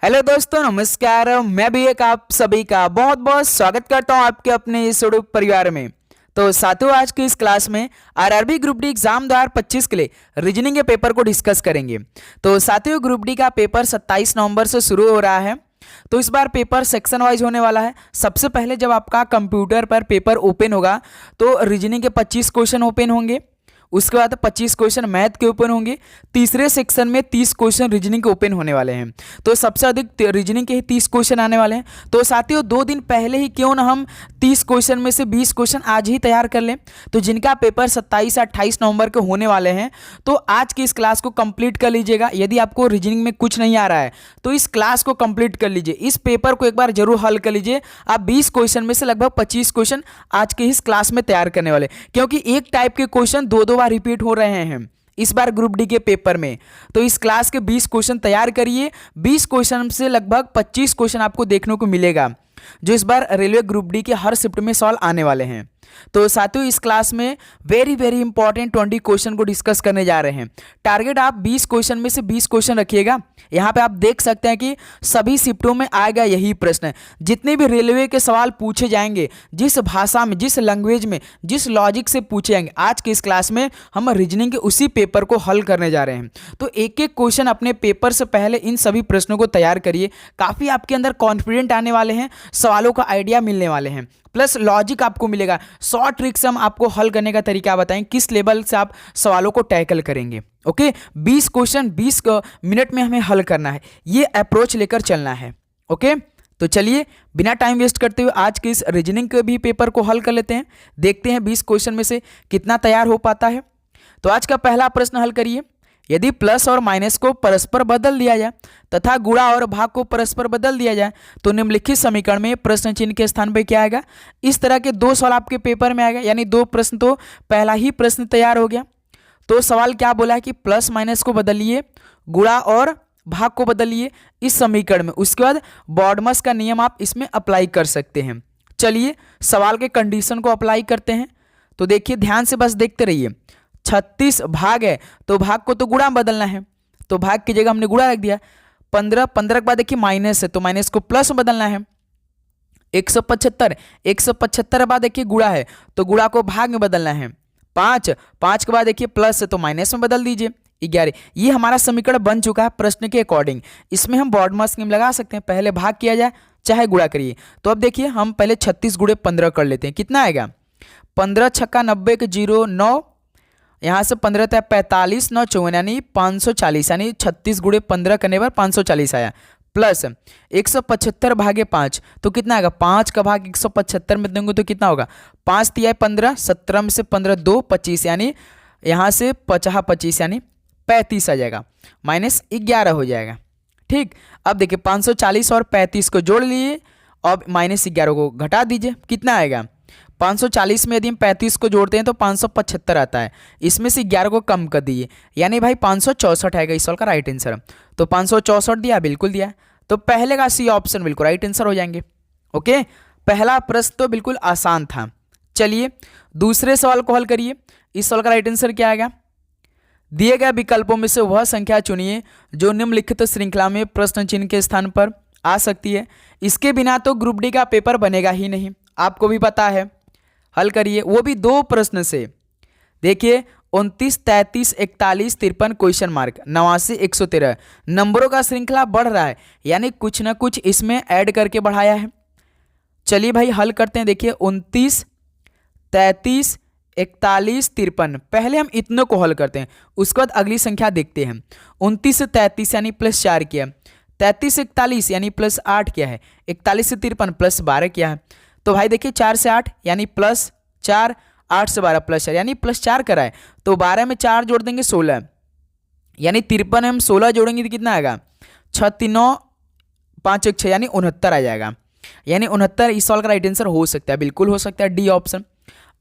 Hello दोस्तों, नमस्कार। मैं भी एक आप सभी का बहुत बहुत स्वागत करता हूं आपके अपने इस यूट्यूब परिवार में। तो साथियों, आज की इस क्लास में आरआरबी ग्रुप डी एग्जाम 2025 के लिए रीजनिंग के पेपर को डिस्कस करेंगे। तो साथियों, ग्रुप डी का पेपर 27 नवंबर से शुरू हो रहा है। तो इस बार पेपर सेक्शन वाइज होने वाला है। सबसे पहले जब आपका कंप्यूटर पर पेपर ओपन होगा तो रीजनिंग के 25 क्वेश्चन ओपन होंगे। उसके बाद 25 क्वेश्चन मैथ के ओपन होंगे। तीसरे सेक्शन में 30 क्वेश्चन रीजनिंग के ओपन होने वाले हैं। तो सबसे अधिक रीजनिंग के ही 30 क्वेश्चन आने वाले हैं। तो साथियों, 2 दिन पहले ही क्यों ना हम 30 क्वेश्चन में से 20 क्वेश्चन आज ही तैयार कर लें। तो जिनका पेपर 27 या 28 नवंबर के होने वाले हैं, तो आज की इस क्लास को कंप्लीट कर लीजिएगा। यदि आपको रीजनिंग में कुछ नहीं आ रहा है तो इस क्लास को कंप्लीट कर लीजिए। इस पेपर को एक बार जरूर हल कर लीजिए। आप 20 क्वेश्चन में से लगभग 25 क्वेश्चन आज के इस क्लास में तैयार करने वाले, क्योंकि एक टाइप के क्वेश्चन दो बार रिपीट हो रहे हैं इस बार ग्रुप डी के पेपर में। तो इस क्लास के 20 क्वेश्चन तैयार करिए। 20 क्वेश्चन से लगभग 25 क्वेश्चन आपको देखने को मिलेगा, जो इस बार रेलवे ग्रुप डी के हर शिफ्ट में सवाल आने वाले हैं। तो साथियों, इस क्लास में वेरी वेरी इंपॉर्टेंट 20 क्वेश्चन को डिस्कस करने जा रहे हैं। टारगेट आप 20 क्वेश्चन में से 20 क्वेश्चन रखिएगा। यहाँ पे आप देख सकते हैं कि सभी शिफ्टों में आएगा यही प्रश्न। जितने भी रेलवे के सवाल पूछे जाएंगे, जिस भाषा में, जिस लैंग्वेज में, जिस लॉजिक से पूछे जाएंगे, आज के इस क्लास में हम रीजनिंग के उसी पेपर को हल करने जा रहे हैं। तो एक एक क्वेश्चन अपने पेपर से पहले इन सभी प्रश्नों को तैयार करिए। काफ़ी आपके अंदर कॉन्फिडेंट आने वाले हैं, सवालों का आइडिया मिलने वाले हैं, प्लस लॉजिक आपको मिलेगा। शॉर्ट ट्रिक से हम आपको हल करने का तरीका बताएं, किस लेवल से आप सवालों को टैकल करेंगे। ओके, 20 क्वेश्चन 20 मिनट में हमें हल करना है, ये अप्रोच लेकर चलना है। ओके, तो चलिए बिना टाइम वेस्ट करते हुए आज के इस रीजनिंग के भी पेपर को हल कर लेते हैं। देखते हैं 20 क्वेश्चन में से कितना तैयार हो पाता है। तो आज का पहला प्रश्न हल करिए। यदि प्लस और माइनस को परस्पर बदल दिया जाए तथा गुणा और भाग को परस्पर बदल दिया जाए तो निम्नलिखित समीकरण में प्रश्न चिन्ह के स्थान पर क्या आएगा। इस तरह के 2 सवाल आपके पेपर में आएगा, यानी 2 प्रश्न। तो पहला ही प्रश्न तैयार हो गया। तो सवाल क्या बोला है कि प्लस माइनस को बदलिए, गुणा और भाग को बदलिए इस समीकरण में। उसके बाद बॉडमस का नियम आप इसमें अप्लाई कर सकते हैं। चलिए सवाल के कंडीशन को अप्लाई करते हैं। तो देखिए, ध्यान से बस देखते रहिए। 36 भाग है तो भाग को तो गुणा बदलना है, तो भाग की जगह हमने गुणा रख दिया। 15 के बाद देखिए माइनस है तो माइनस को प्लस में बदलना है। 175 के बाद देखिए गुणा है तो गुणा को भाग में बदलना है। 5 के बाद देखिए प्लस है तो माइनस में बदल दीजिए। 11, ये हमारा समीकरण बन चुका है प्रश्न के अकॉर्डिंग। इसमें हम बॉडमास नियम लगा सकते हैं, पहले भाग किया जाए चाहे गुणा करिए। तो अब देखिए हम पहले 36 गुणे 15 कर लेते हैं। कितना आएगा? 15 छक्का 90 के 0 9, यहाँ से 15 था 45 9 54, यानी 540, यानी 36 गुणे 15 करने पर 540 आया। प्लस 175 भागे 5 तो कितना आएगा? 5 का भाग 175 में देंगे तो कितना होगा? 5 तिया 15, 17 में से 15 2 25, यानी यहाँ से 50 25, यानी 35 आ जाएगा, माइनस 11 हो जाएगा। ठीक, अब देखिए 540 और 35 को जोड़ लिए, अब माइनस 11 को घटा दीजिए। कितना आएगा? 540 में यदि हम 35 को जोड़ते हैं तो 575 आता है। इसमें से 11 को कम कर दिए, यानी भाई 564 आएगा इस सवाल का राइट आंसर। तो 564 दिया, बिल्कुल दिया। तो पहले का सी ऑप्शन बिल्कुल राइट आंसर हो जाएंगे। ओके, पहला प्रश्न तो बिल्कुल आसान था। चलिए दूसरे सवाल को हल करिए। इस सवाल का राइट आंसर क्या आएगा? दिए गए विकल्पों में से वह संख्या चुनिए जो निम्नलिखित श्रृंखला में प्रश्न चिन्ह के स्थान पर आ सकती है। इसके बिना तो ग्रुप डी का पेपर बनेगा ही नहीं, आपको भी पता है। हल करिए, वो भी 2 प्रश्न से। देखिए 29 33 41 53 क्वेश्चन मार्क 89 113 नंबरों का श्रृंखला बढ़ रहा है, यानी कुछ ना कुछ इसमें ऐड करके बढ़ाया है। चलिए भाई हल करते हैं। देखिए 29 33 41 53, पहले हम इतनों को हल करते हैं, उसके बाद अगली संख्या देखते हैं। 29 से 33 यानी +4 किया, 33 से 41 यानी +8 किया है, 41 से 53 +12 किया है। तो भाई देखिए 4 से 8 यानी +4, 8 से 12 +4 यानी +4 करा है। तो 12 में 4 जोड़ देंगे 16, यानी 53 में हम 16 जोड़ेंगे तो कितना आएगा? 6 3 9 5 1 6, यानी 69 आ जाएगा। यानी 69 इस सवाल का राइट आंसर हो सकता है, बिल्कुल हो सकता है, डी ऑप्शन।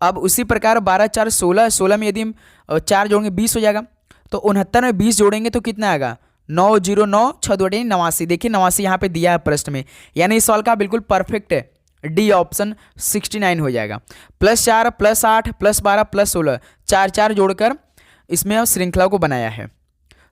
अब उसी प्रकार 12 4 16, 16 में यदि हम 4 जोड़ेंगे 20 हो जाएगा। तो 69 में 20 जोड़ेंगे तो कितना आएगा? 9 0 9 6 2 89। देखिए 89 यहाँ पे दिया है प्रश्न में, यानी इस सवाल का बिल्कुल परफेक्ट है, डी ऑप्शन 69 हो जाएगा। +4 +8 +12 +16, 4 4 जोड़कर इसमें अब श्रृंखला को बनाया है।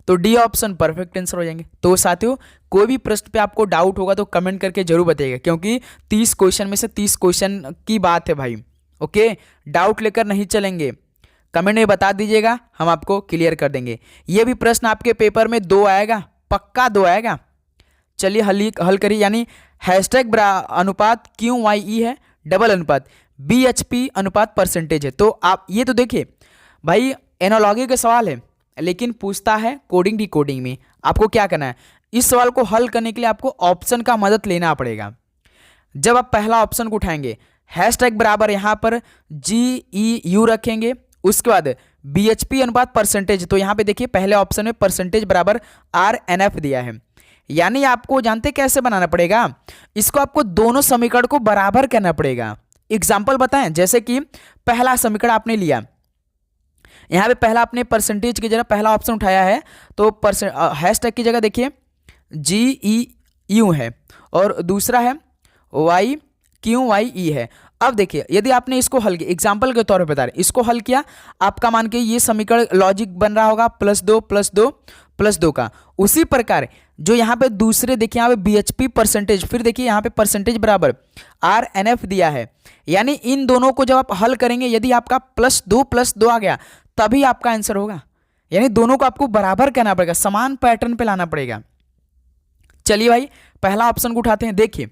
तो डी ऑप्शन परफेक्ट आंसर हो जाएंगे। तो साथियों कोई भी प्रश्न पे आपको डाउट होगा तो कमेंट करके जरूर बताइएगा, क्योंकि 30 क्वेश्चन में से 30 क्वेश्चन की बात है भाई। ओके, डाउट लेकर नहीं चलेंगे, कमेंट में बता दीजिएगा, हम आपको क्लियर कर देंगे। ये भी प्रश्न आपके पेपर में 2 आएगा, पक्का 2 आएगा। चलिए हल करिए। यानी हैशटैग अनुपात QYE है, डबल अनुपात BHP अनुपात परसेंटेज है। तो आप ये तो देखिए भाई, एनालॉजी का सवाल है लेकिन पूछता है कोडिंग डिकोडिंग में। आपको क्या करना है, इस सवाल को हल करने के लिए आपको ऑप्शन का मदद लेना पड़ेगा। जब आप पहला ऑप्शन को उठाएंगे, हैशटैग बराबर यहाँ पर GEU रखेंगे, उसके बाद BHP अनुपात परसेंटेज, तो यहाँ पे देखिए पहले ऑप्शन में परसेंटेज बराबर RNF दिया है। यानी आपको जानते कैसे बनाना पड़ेगा, इसको आपको दोनों समीकरण को बराबर करना पड़ेगा। एग्जाम्पल बताएं, जैसे कि पहला समीकरण आपने लिया, यहाँ पे पहला आपने परसेंटेज की जगह पहला ऑप्शन उठाया है, तो हैशटैग की जगह देखिए GEU है और दूसरा है QYE है। अब देखिए यदि आपने इसको हल किया, एग्जाम्पल के तौर पे बता रहे, इसको हल किया, आपका मान के ये समीकरण लॉजिक बन रहा होगा +2 +2 +2 का। उसी प्रकार जो यहाँ पे दूसरे देखिए यहाँ पे BHP परसेंटेज, फिर देखिए यहाँ पे परसेंटेज बराबर RNF दिया है। यानी इन दोनों को जब आप हल करेंगे, यदि आपका +2 +2 आ गया तभी आपका आंसर होगा। यानी दोनों को आपको बराबर करना पड़ेगा, समान पैटर्न पे लाना पड़ेगा। चलिए भाई पहला ऑप्शन को उठाते हैं। देखिए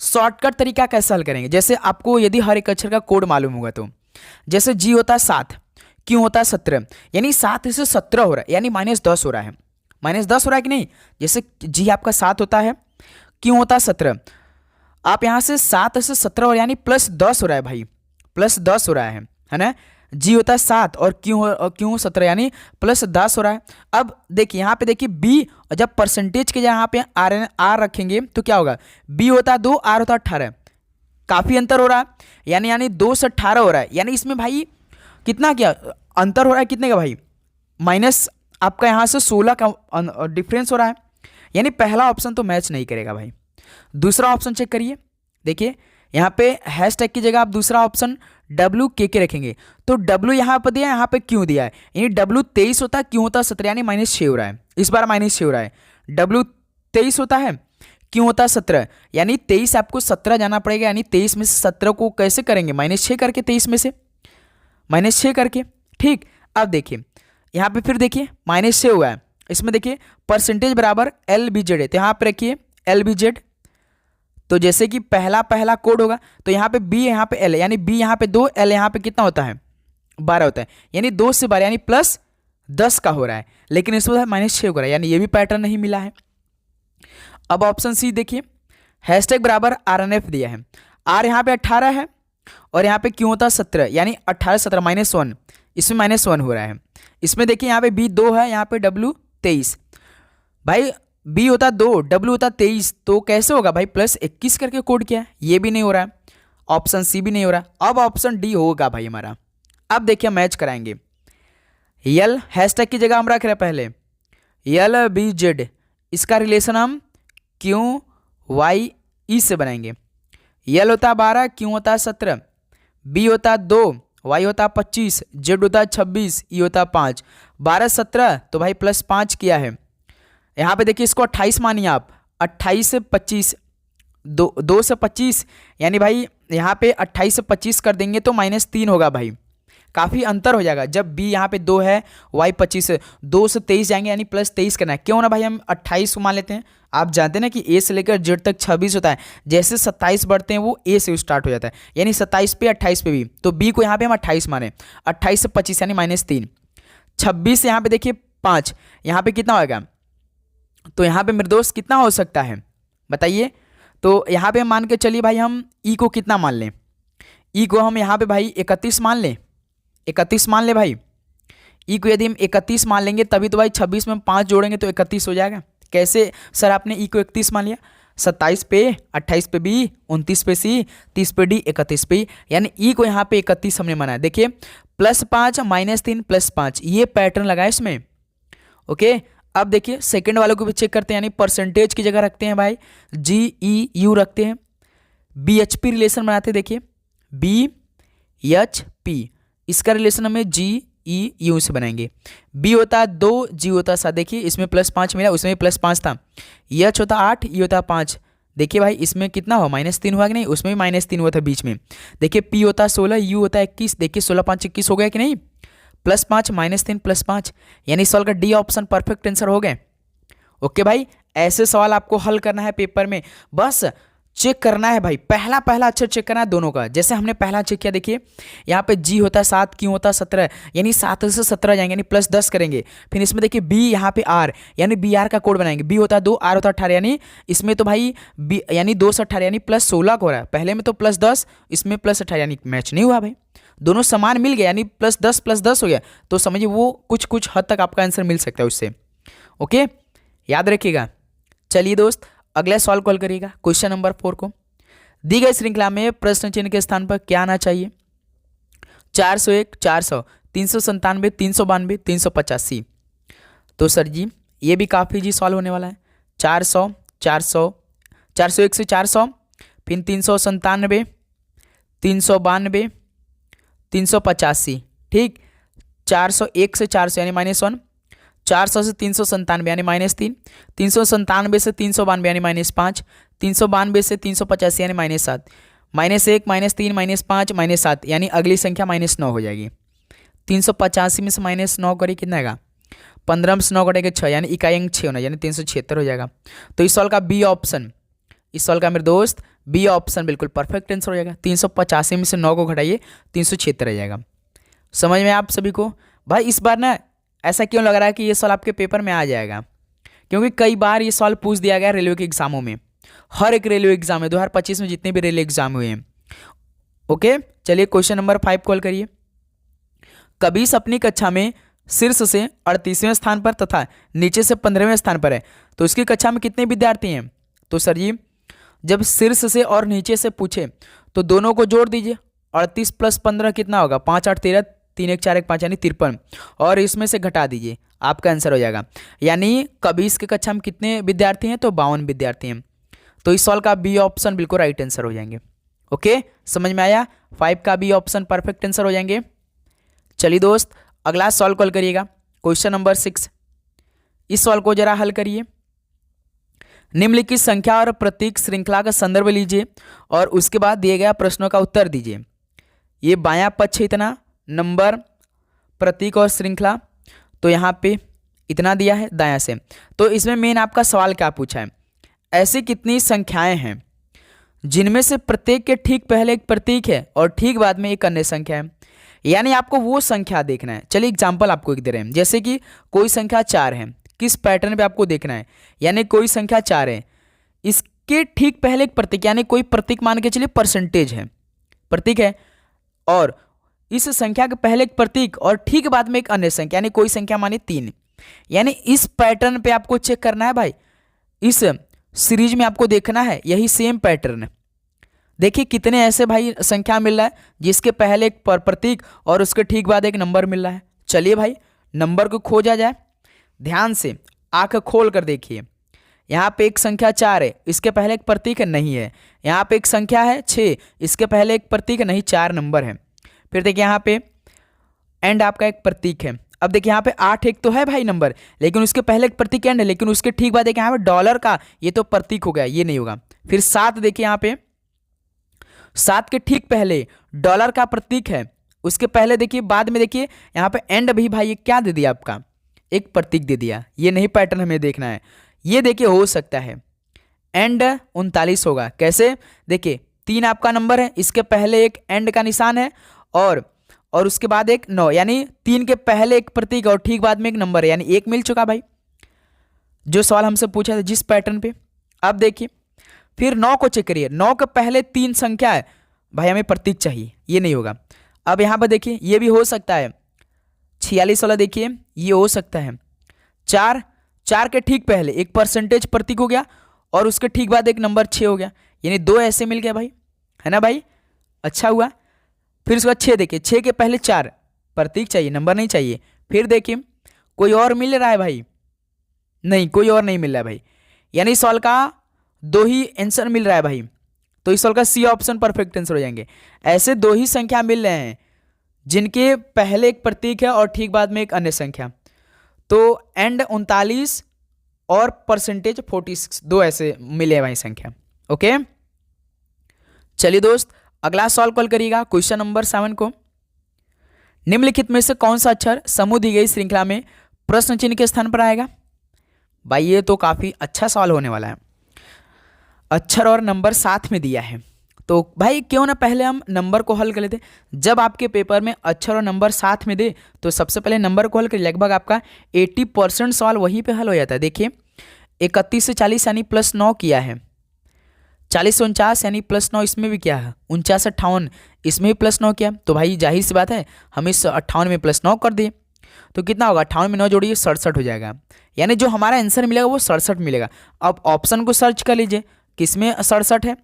शॉर्टकट तरीका कैसे हल करेंगे, जैसे आपको यदि हर एक अक्षर का कोड मालूम होगा, तो जैसे G होता है 7, Q होता है 17, यानी 7 से 17 हो रहा है, यानी -10 हो रहा है। -10 हो रहा है कि नहीं, जैसे G आपका 7 होता है, Q होता है 17, आप यहाँ से 7 से 17 हो, यानी +10 हो रहा है भाई, +10 हो रहा है ना। G होता है 7 और Q 17, यानी +10 हो रहा है। अब देखिए यहाँ पे देखिए B, और जब परसेंटेज के यहाँ पे R रखेंगे तो क्या होगा, B होता है 2, R होता है 18, काफ़ी अंतर हो रहा है, यानी 2 से 18 हो रहा है। यानी इसमें भाई कितना क्या अंतर हो रहा है, कितने का भाई, माइनस आपका यहाँ से 16 का डिफरेंस हो रहा है। यानी पहला ऑप्शन तो मैच नहीं करेगा भाई। दूसरा ऑप्शन चेक करिए, देखिए यहाँ पे हैशटैग की जगह आप दूसरा ऑप्शन WKK रखेंगे, तो W यहाँ पर दिया है, यहाँ पे Q दिया है, यानी W 23 होता है, Q होता है 17, यानी -6 हो रहा है, इस बार -6 हो रहा है। W 23 होता है, Q होता है 17, यानी 23 आपको 17 जाना पड़ेगा, यानी 23 में से 17 को कैसे करेंगे, -6 करके, 23 में से -6 करके। ठीक, अब देखिए यहाँ पे फिर देखिए -6 हुआ है, इसमें देखिए परसेंटेज बराबर LBZ है, तो यहाँ पे रखिए LBZ। तो जैसे कि पहला कोड होगा, तो यहाँ पे B यहाँ पे L, यानी B यहाँ पे 2, L यहाँ पे कितना होता है, 12 होता है, यानी 2 से 12 यानी +10 का हो रहा है, लेकिन इसमें -6 हो रहा है, यानी ये भी पैटर्न नहीं मिला है। अब ऑप्शन C देखिए, हैशटैग बराबर RNF दिया है, R यहाँ पे 18 है और यहाँ पे Q होता है 17, यानी 18 17 -1, इसमें -1 हो रहा है। इसमें देखिए यहाँ पे B 2 है, यहाँ पे W 23, भाई B होता 2, W होता 23, तो कैसे होगा भाई, +21 करके कोड किया है, ये भी नहीं हो रहा है, ऑप्शन C भी नहीं हो रहा। अब ऑप्शन D होगा भाई हमारा। अब देखिए मैच कराएंगे, L हैशटैग की जगह हम रख रहे हैं पहले LBZ, इसका रिलेशन हम QYE से बनाएंगे। L होता 12, Q होता 17, B होता 2, Y होता 25, Z होता 26, E होता 5, 12 17, तो भाई +5 किया है। यहाँ पे देखिए इसको 28 मानिए आप, 28 से 25, 2 से 25, यानी भाई यहाँ पे 28 से 25 कर देंगे तो -3 होगा भाई, काफ़ी अंतर हो जाएगा। जब B यहाँ पे 2 है, Y 25 है, 2 से 23 जाएंगे, यानी +23 करना है। क्यों ना भाई हम 28 को मान लेते हैं, आप जानते हैं ना कि A से लेकर Z तक 26 होता है, जैसे 27 बढ़ते हैं वो A से स्टार्ट हो जाता है, यानी 27 पे 28 पे भी, तो B को यहाँ पे हम 28 माने, 28 से 25 यानी -3, 26 यहाँ पे देखिए 5, यहाँ पे कितना होगा, तो यहाँ पे मेरे दोस्त कितना हो सकता है बताइए। तो यहाँ पे मान के चलिए भाई हम E को कितना मान लें, E को हम यहाँ पे भाई 31 मान लें, 31 मान ले भाई। E को यदि हम 31 मान लेंगे तभी तो भाई 26 में हम 5 जोड़ेंगे तो 31 हो जाएगा। कैसे सर आपने E को 31 मान लिया, 27 पे, 28 पे B, 29 पे C, 30 पे D, 31 पे, यानी E को यहाँ पे 31 हमने माना है। देखिए +5 -3 +5, ये पैटर्न लगा है इसमें। ओके, अब देखिए सेकंड वालों को भी चेक करते हैं, यानी परसेंटेज की जगह रखते हैं भाई GEU रखते हैं, BHP रिलेशन बनाते हैं। देखिए BHP, इसका रिलेशन हमें GEU ई यू से बनाएंगे। बी होता 2, जी होता 7। देखिए इसमें +5 मिला, उसमें भी +5 था। एच होता 8, ई होता 5। देखिए भाई इसमें कितना हुआ, -3 हुआ कि नहीं, उसमें भी -3 हुआ था बीच में। देखिए पी होता 16, यू होता 21। देखिए 16 5 21 हो गया कि नहीं, +5 -3 +5, यानी सवाल का डी ऑप्शन परफेक्ट आंसर हो गए। ओके भाई, ऐसे सवाल आपको हल करना है पेपर में, बस चेक करना है भाई, पहला अक्षर चेक करना है दोनों का। जैसे हमने पहला चेक किया, देखिए यहाँ पे जी होता 7, क्यों होता 17, यानी 7 से 17 जाएंगे, यानी +10 करेंगे। फिर इसमें देखिए बी, यहाँ पे आर, यानी बी आर का कोड बनाएंगे। बी होता 2, आर होता 18, यानी इसमें तो भाई बी यानी 2 से 18 यानी +16 हो रहा है। पहले में तो +10, इसमें +18, यानी मैच नहीं हुआ भाई, दोनों समान मिल गया, यानी +10 हो गया। तो समझिए वो कुछ हद तक आपका आंसर मिल सकता है उससे। ओके, याद रखिएगा। चलिए दोस्त, अगला सवाल कॉल करिएगा, क्वेश्चन नंबर 4 को। दी गई श्रृंखला में प्रश्न चिन्ह के स्थान पर क्या आना चाहिए? 401, 400, 397, 392, 385। तो सर जी ये भी काफ़ी जी सॉल्व होने वाला है। 400, 400, 401 से 400, फिर 397, 392, 385। ठीक, 401 से 400 यानी -1, 400 से 397 यानी -3, 397 से 392 यानी -5, 392 से 385 यानी -7, -1, -3, -5, -7, यानी अगली संख्या -9 हो जाएगी। 385 में से -9 करिए, कितना आएगा? 15 में से 9 कटेगा 6, यानी इकाई अंक 6 होना, यानी 376 हो जाएगा। तो इस सवाल का बी ऑप्शन, इस सवाल का मेरे दोस्त बी ऑप्शन बिल्कुल परफेक्ट आंसर हो जाएगा। 385 में से 9 को घटाइए, 376 रह जाएगा। समझ में आप सभी को? भाई इस बार ना ऐसा क्यों लग रहा है कि ये सवाल आपके पेपर में आ जाएगा? क्योंकि कई बार ये सवाल पूछ दिया गया रेलवे के एग्जामों में, हर एक रेलवे एग्जाम में 2025 में जितने भी रेलवे एग्जाम हुए हैं। ओके, चलिए क्वेश्चन नंबर 5 कॉल करिए। कबीश अपनी कक्षा में शीर्ष से 38वें स्थान पर तथा नीचे से 15वें स्थान पर है, तो उसकी कक्षा में कितने विद्यार्थी हैं? तो सर जी जब शीर्ष से और नीचे से पूछे तो दोनों को जोड़ दीजिए। 38 + 15 कितना होगा? 5 8 13, 3 1 4 1 5 यानी 53, और इसमें से घटा दीजिए, आपका आंसर हो जाएगा। यानी कबीश की कक्षा में कितने विद्यार्थी हैं? तो 52 विद्यार्थी हैं। तो इस सवाल का बी ऑप्शन बिल्कुल राइट आंसर हो जाएंगे। ओके, समझ में आया? 5 का बी ऑप्शन परफेक्ट आंसर हो जाएंगे। चलिए दोस्त, अगला सवाल कॉल करिएगा, क्वेश्चन नंबर 6। इस सवाल को जरा हल करिए। निम्नलिखित संख्या और प्रतीक श्रृंखला का संदर्भ लीजिए और उसके बाद दिए गए प्रश्नों का उत्तर दीजिए। ये बायां पक्ष इतना, नंबर, प्रतीक और श्रृंखला, तो यहाँ पे इतना दिया है दायां से। तो इसमें मेन आपका सवाल क्या पूछा है? ऐसी कितनी संख्याएं हैं जिनमें से प्रत्येक के ठीक पहले एक प्रतीक है और ठीक बाद में एक अन्य संख्या है? यानी आपको वो संख्या देखना है। चलिए एग्जाम्पल आपको एक दे रहे हैं, जैसे कि कोई संख्या 4 है, किस पैटर्न पे आपको देखना है? यानी कोई संख्या 4 है, इसके ठीक पहले एक प्रतीक, यानी कोई प्रतीक मान के चलिए परसेंटेज है, प्रतीक है, और इस संख्या के पहले एक प्रतीक और ठीक बाद में एक अन्य संख्या, यानी कोई संख्या माने 3। यानी इस पैटर्न पे आपको चेक करना है भाई, इस सीरीज में आपको देखना है यही सेम पैटर्न। देखिए कितने ऐसे भाई संख्या मिल रहा है जिसके पहले एक प्रतीक और उसके ठीक बाद एक नंबर मिल रहा है। चलिए भाई नंबर को खोजा जाए, ध्यान से आंख खोल कर देखिए। यहाँ पे एक संख्या 4 है, इसके पहले एक प्रतीक नहीं है। यहाँ पे एक संख्या है 6, इसके पहले एक प्रतीक नहीं, 4 नंबर है। फिर देखिए यहाँ पे एंड आपका एक प्रतीक है। अब देखिए यहाँ पे 8 एक तो है भाई नंबर, लेकिन उसके पहले एक प्रतीक एंड है, लेकिन उसके ठीक बाद देखिए यहाँ पे डॉलर का, ये तो प्रतीक हो गया, ये नहीं होगा। फिर 7 देखिए यहाँ पे 7 के ठीक पहले डॉलर का प्रतीक है, उसके पहले देखिए बाद में देखिए यहाँ पे एंड भी भाई ये क्या दे दिया आपका, एक प्रतीक दे दिया। ये नहीं पैटर्न हमें देखना है। ये देखिए हो सकता है एंड 39 होगा। कैसे? देखिए 3 आपका नंबर है, इसके पहले एक एंड का निशान है और उसके बाद एक 9, यानी 3 के पहले एक प्रतीक और ठीक बाद में एक नंबर है, यानी 1 मिल चुका भाई, जो सवाल हमसे पूछा था जिस पैटर्न पे। अब देखिए फिर 9 को चेक करिए, 9 के पहले 3 संख्या है भाई, हमें प्रतीक चाहिए, ये नहीं होगा। अब यहाँ पर देखिए ये भी हो सकता है 46 वाला, देखिए ये हो सकता है 4 के ठीक पहले एक परसेंटेज प्रतीक हो गया और उसके ठीक बाद एक नंबर 6 हो गया, यानी 2 ऐसे मिल गया भाई, है ना भाई? अच्छा हुआ। फिर उसके बाद 6 देखिए, 6 के पहले 4 प्रतीक चाहिए, नंबर नहीं चाहिए। फिर देखिए कोई और मिल रहा है भाई? नहीं, कोई और नहीं मिल रहा है भाई, यानी इस सवाल का 2 ही आंसर मिल रहा है भाई। तो इस सवाल का सी ऑप्शन परफेक्ट आंसर हो जाएंगे। ऐसे 2 ही संख्या मिल रहे हैं जिनके पहले एक प्रतीक है और ठीक बाद में एक अन्य संख्या। तो एंड 39 और परसेंटेज 46, दो ऐसे मिले भाई संख्या। ओके, चलिए दोस्त अगला सॉल्व कॉल करिएगा क्वेश्चन नंबर 7 को। निम्नलिखित में से कौन सा अक्षर समूह दी गई श्रृंखला में प्रश्न चिन्ह के स्थान पर आएगा? भाई ये तो काफी अच्छा सवाल होने वाला है। अक्षर और नंबर साथ में दिया है, तो भाई क्यों ना पहले हम नंबर को हल कर लेते। जब आपके पेपर में अक्षर और नंबर साथ में दे तो सबसे पहले नंबर को हल करिए। लगभग आपका 80% सवाल वहीं पे हल हो जाता है। देखिए 31 से 40 यानी +9 किया है, 40 से 49 यानी +9 इसमें भी क्या है, 49 से 58 इसमें भी +9 किया। तो भाई जाहिर सी बात है हम इस 58 में +9 कर दिए तो कितना होगा, 58 में 9 जोड़िए 67 हो जाएगा। यानी जो हमारा आंसर मिलेगा वो 67 मिलेगा। अब ऑप्शन को सर्च कर लीजिए किसमें 67 है,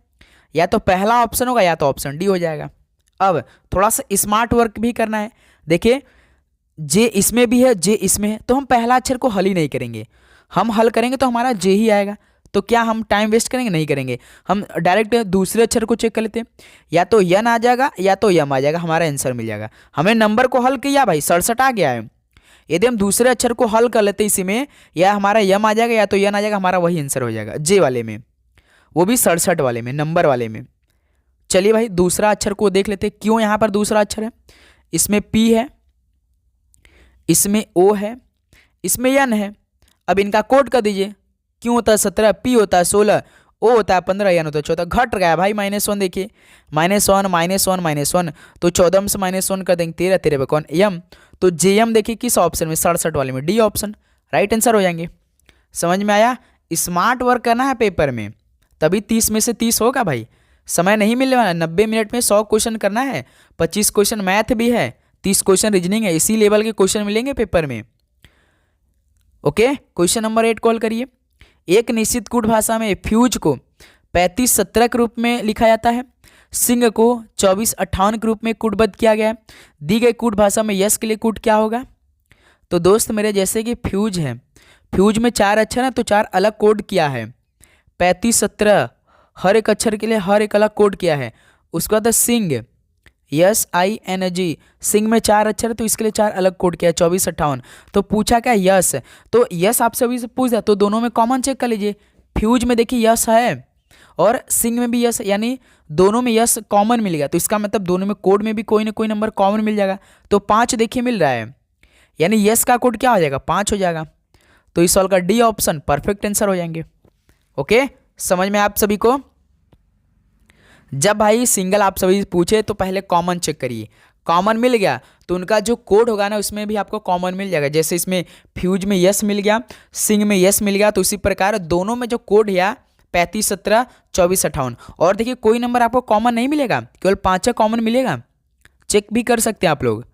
या तो पहला ऑप्शन होगा या तो ऑप्शन डी हो जाएगा। अब थोड़ा सा स्मार्ट वर्क भी करना है। देखिए जे इसमें भी है, जे इसमें है, तो हम पहला अक्षर को हल ही नहीं करेंगे। हम हल करेंगे तो हमारा जे ही आएगा। तो क्या हम टाइम वेस्ट करेंगे? नहीं करेंगे। हम डायरेक्ट दूसरे अक्षर को चेक कर लेते हैं, या तो यन आ जाएगा या तो यम आ जाएगा, हमारा आंसर मिल जाएगा। हमने नंबर को हल किया भाई 67 आ गया है। यदि हम दूसरे अक्षर को हल कर लेते इसी में, या हमारा यम आ जाएगा या तो यन आ जाएगा, हमारा वही आंसर हो जाएगा जे वाले में, वो भी 67 वाले में, नंबर वाले में। चलिए भाई दूसरा अक्षर को देख लेते हैं। क्यों यहाँ पर दूसरा अक्षर है? इसमें पी है, इसमें ओ है, इसमें यन है। अब इनका कोड कर दीजिए। क्यों होता है 17, पी होता है 16, ओ होता है 15, यन होता है 14। घट गया भाई -1। देखिए -1 -1 -1, तो 14 में से -1 कर देंगे 13, 13 पे कौन यम। तो जे एम देखिए किस ऑप्शन में, 67 वाले में, डी ऑप्शन राइट आंसर हो जाएंगे। समझ में आया? स्मार्ट वर्क करना है पेपर में, तभी 30 में से 30 होगा भाई। समय नहीं मिलने वाला, 90 मिनट में 100 क्वेश्चन करना है, 25 क्वेश्चन मैथ भी है, 30 क्वेश्चन रीजनिंग है। इसी लेवल के क्वेश्चन मिलेंगे पेपर में। ओके, क्वेश्चन नंबर 8 कॉल करिए। एक निश्चित कूट भाषा में फ्यूज को 35-17 के रूप में लिखा जाता है, सिंह को 24-58 के रूप में कूटबद्ध किया गया है। दी गई कूट भाषा में यस के लिए कूट क्या होगा? तो दोस्त मेरे जैसे कि फ्यूज है, फ्यूज में 4 अक्षर है तो 4 अलग कोड किया है। 35-17 हर एक अक्षर के लिए हर एक अलग कोड किया है। उसके बाद सिंह SING, सिंह में 4 अक्षर है तो इसके लिए 4 अलग कोड किया है। 24-58 तो पूछा क्या यस, तो यस आपसे अभी से पूछ दिया, तो दोनों में कॉमन चेक कर लीजिए। फ्यूज में देखिए यस है और सिंह में भी यस, यानी दोनों में यस कॉमन मिल गया। तो इसका मतलब दोनों में कोड में भी कोई ना कोई नंबर कॉमन मिल जाएगा। तो 5 देखिए मिल रहा है, यानी यस का कोड क्या हो जाएगा, 5 हो जाएगा। तो इस सवाल का डी ऑप्शन परफेक्ट आंसर हो जाएंगे। ओके, समझ में आप सभी को? जब भाई सिंगल आप सभी पूछे तो पहले कॉमन चेक करिए, कॉमन मिल गया तो उनका जो कोड होगा ना उसमें भी आपको कॉमन मिल जाएगा। जैसे इसमें फ्यूज में यस मिल गया, सिंह में यस मिल गया, तो उसी प्रकार दोनों में जो कोड है 35-17 24-58। और देखिए कोई नंबर आपको कॉमन नहीं मिलेगा, केवल 5 कॉमन मिलेगा। चेक भी कर सकते हैं आप लोग।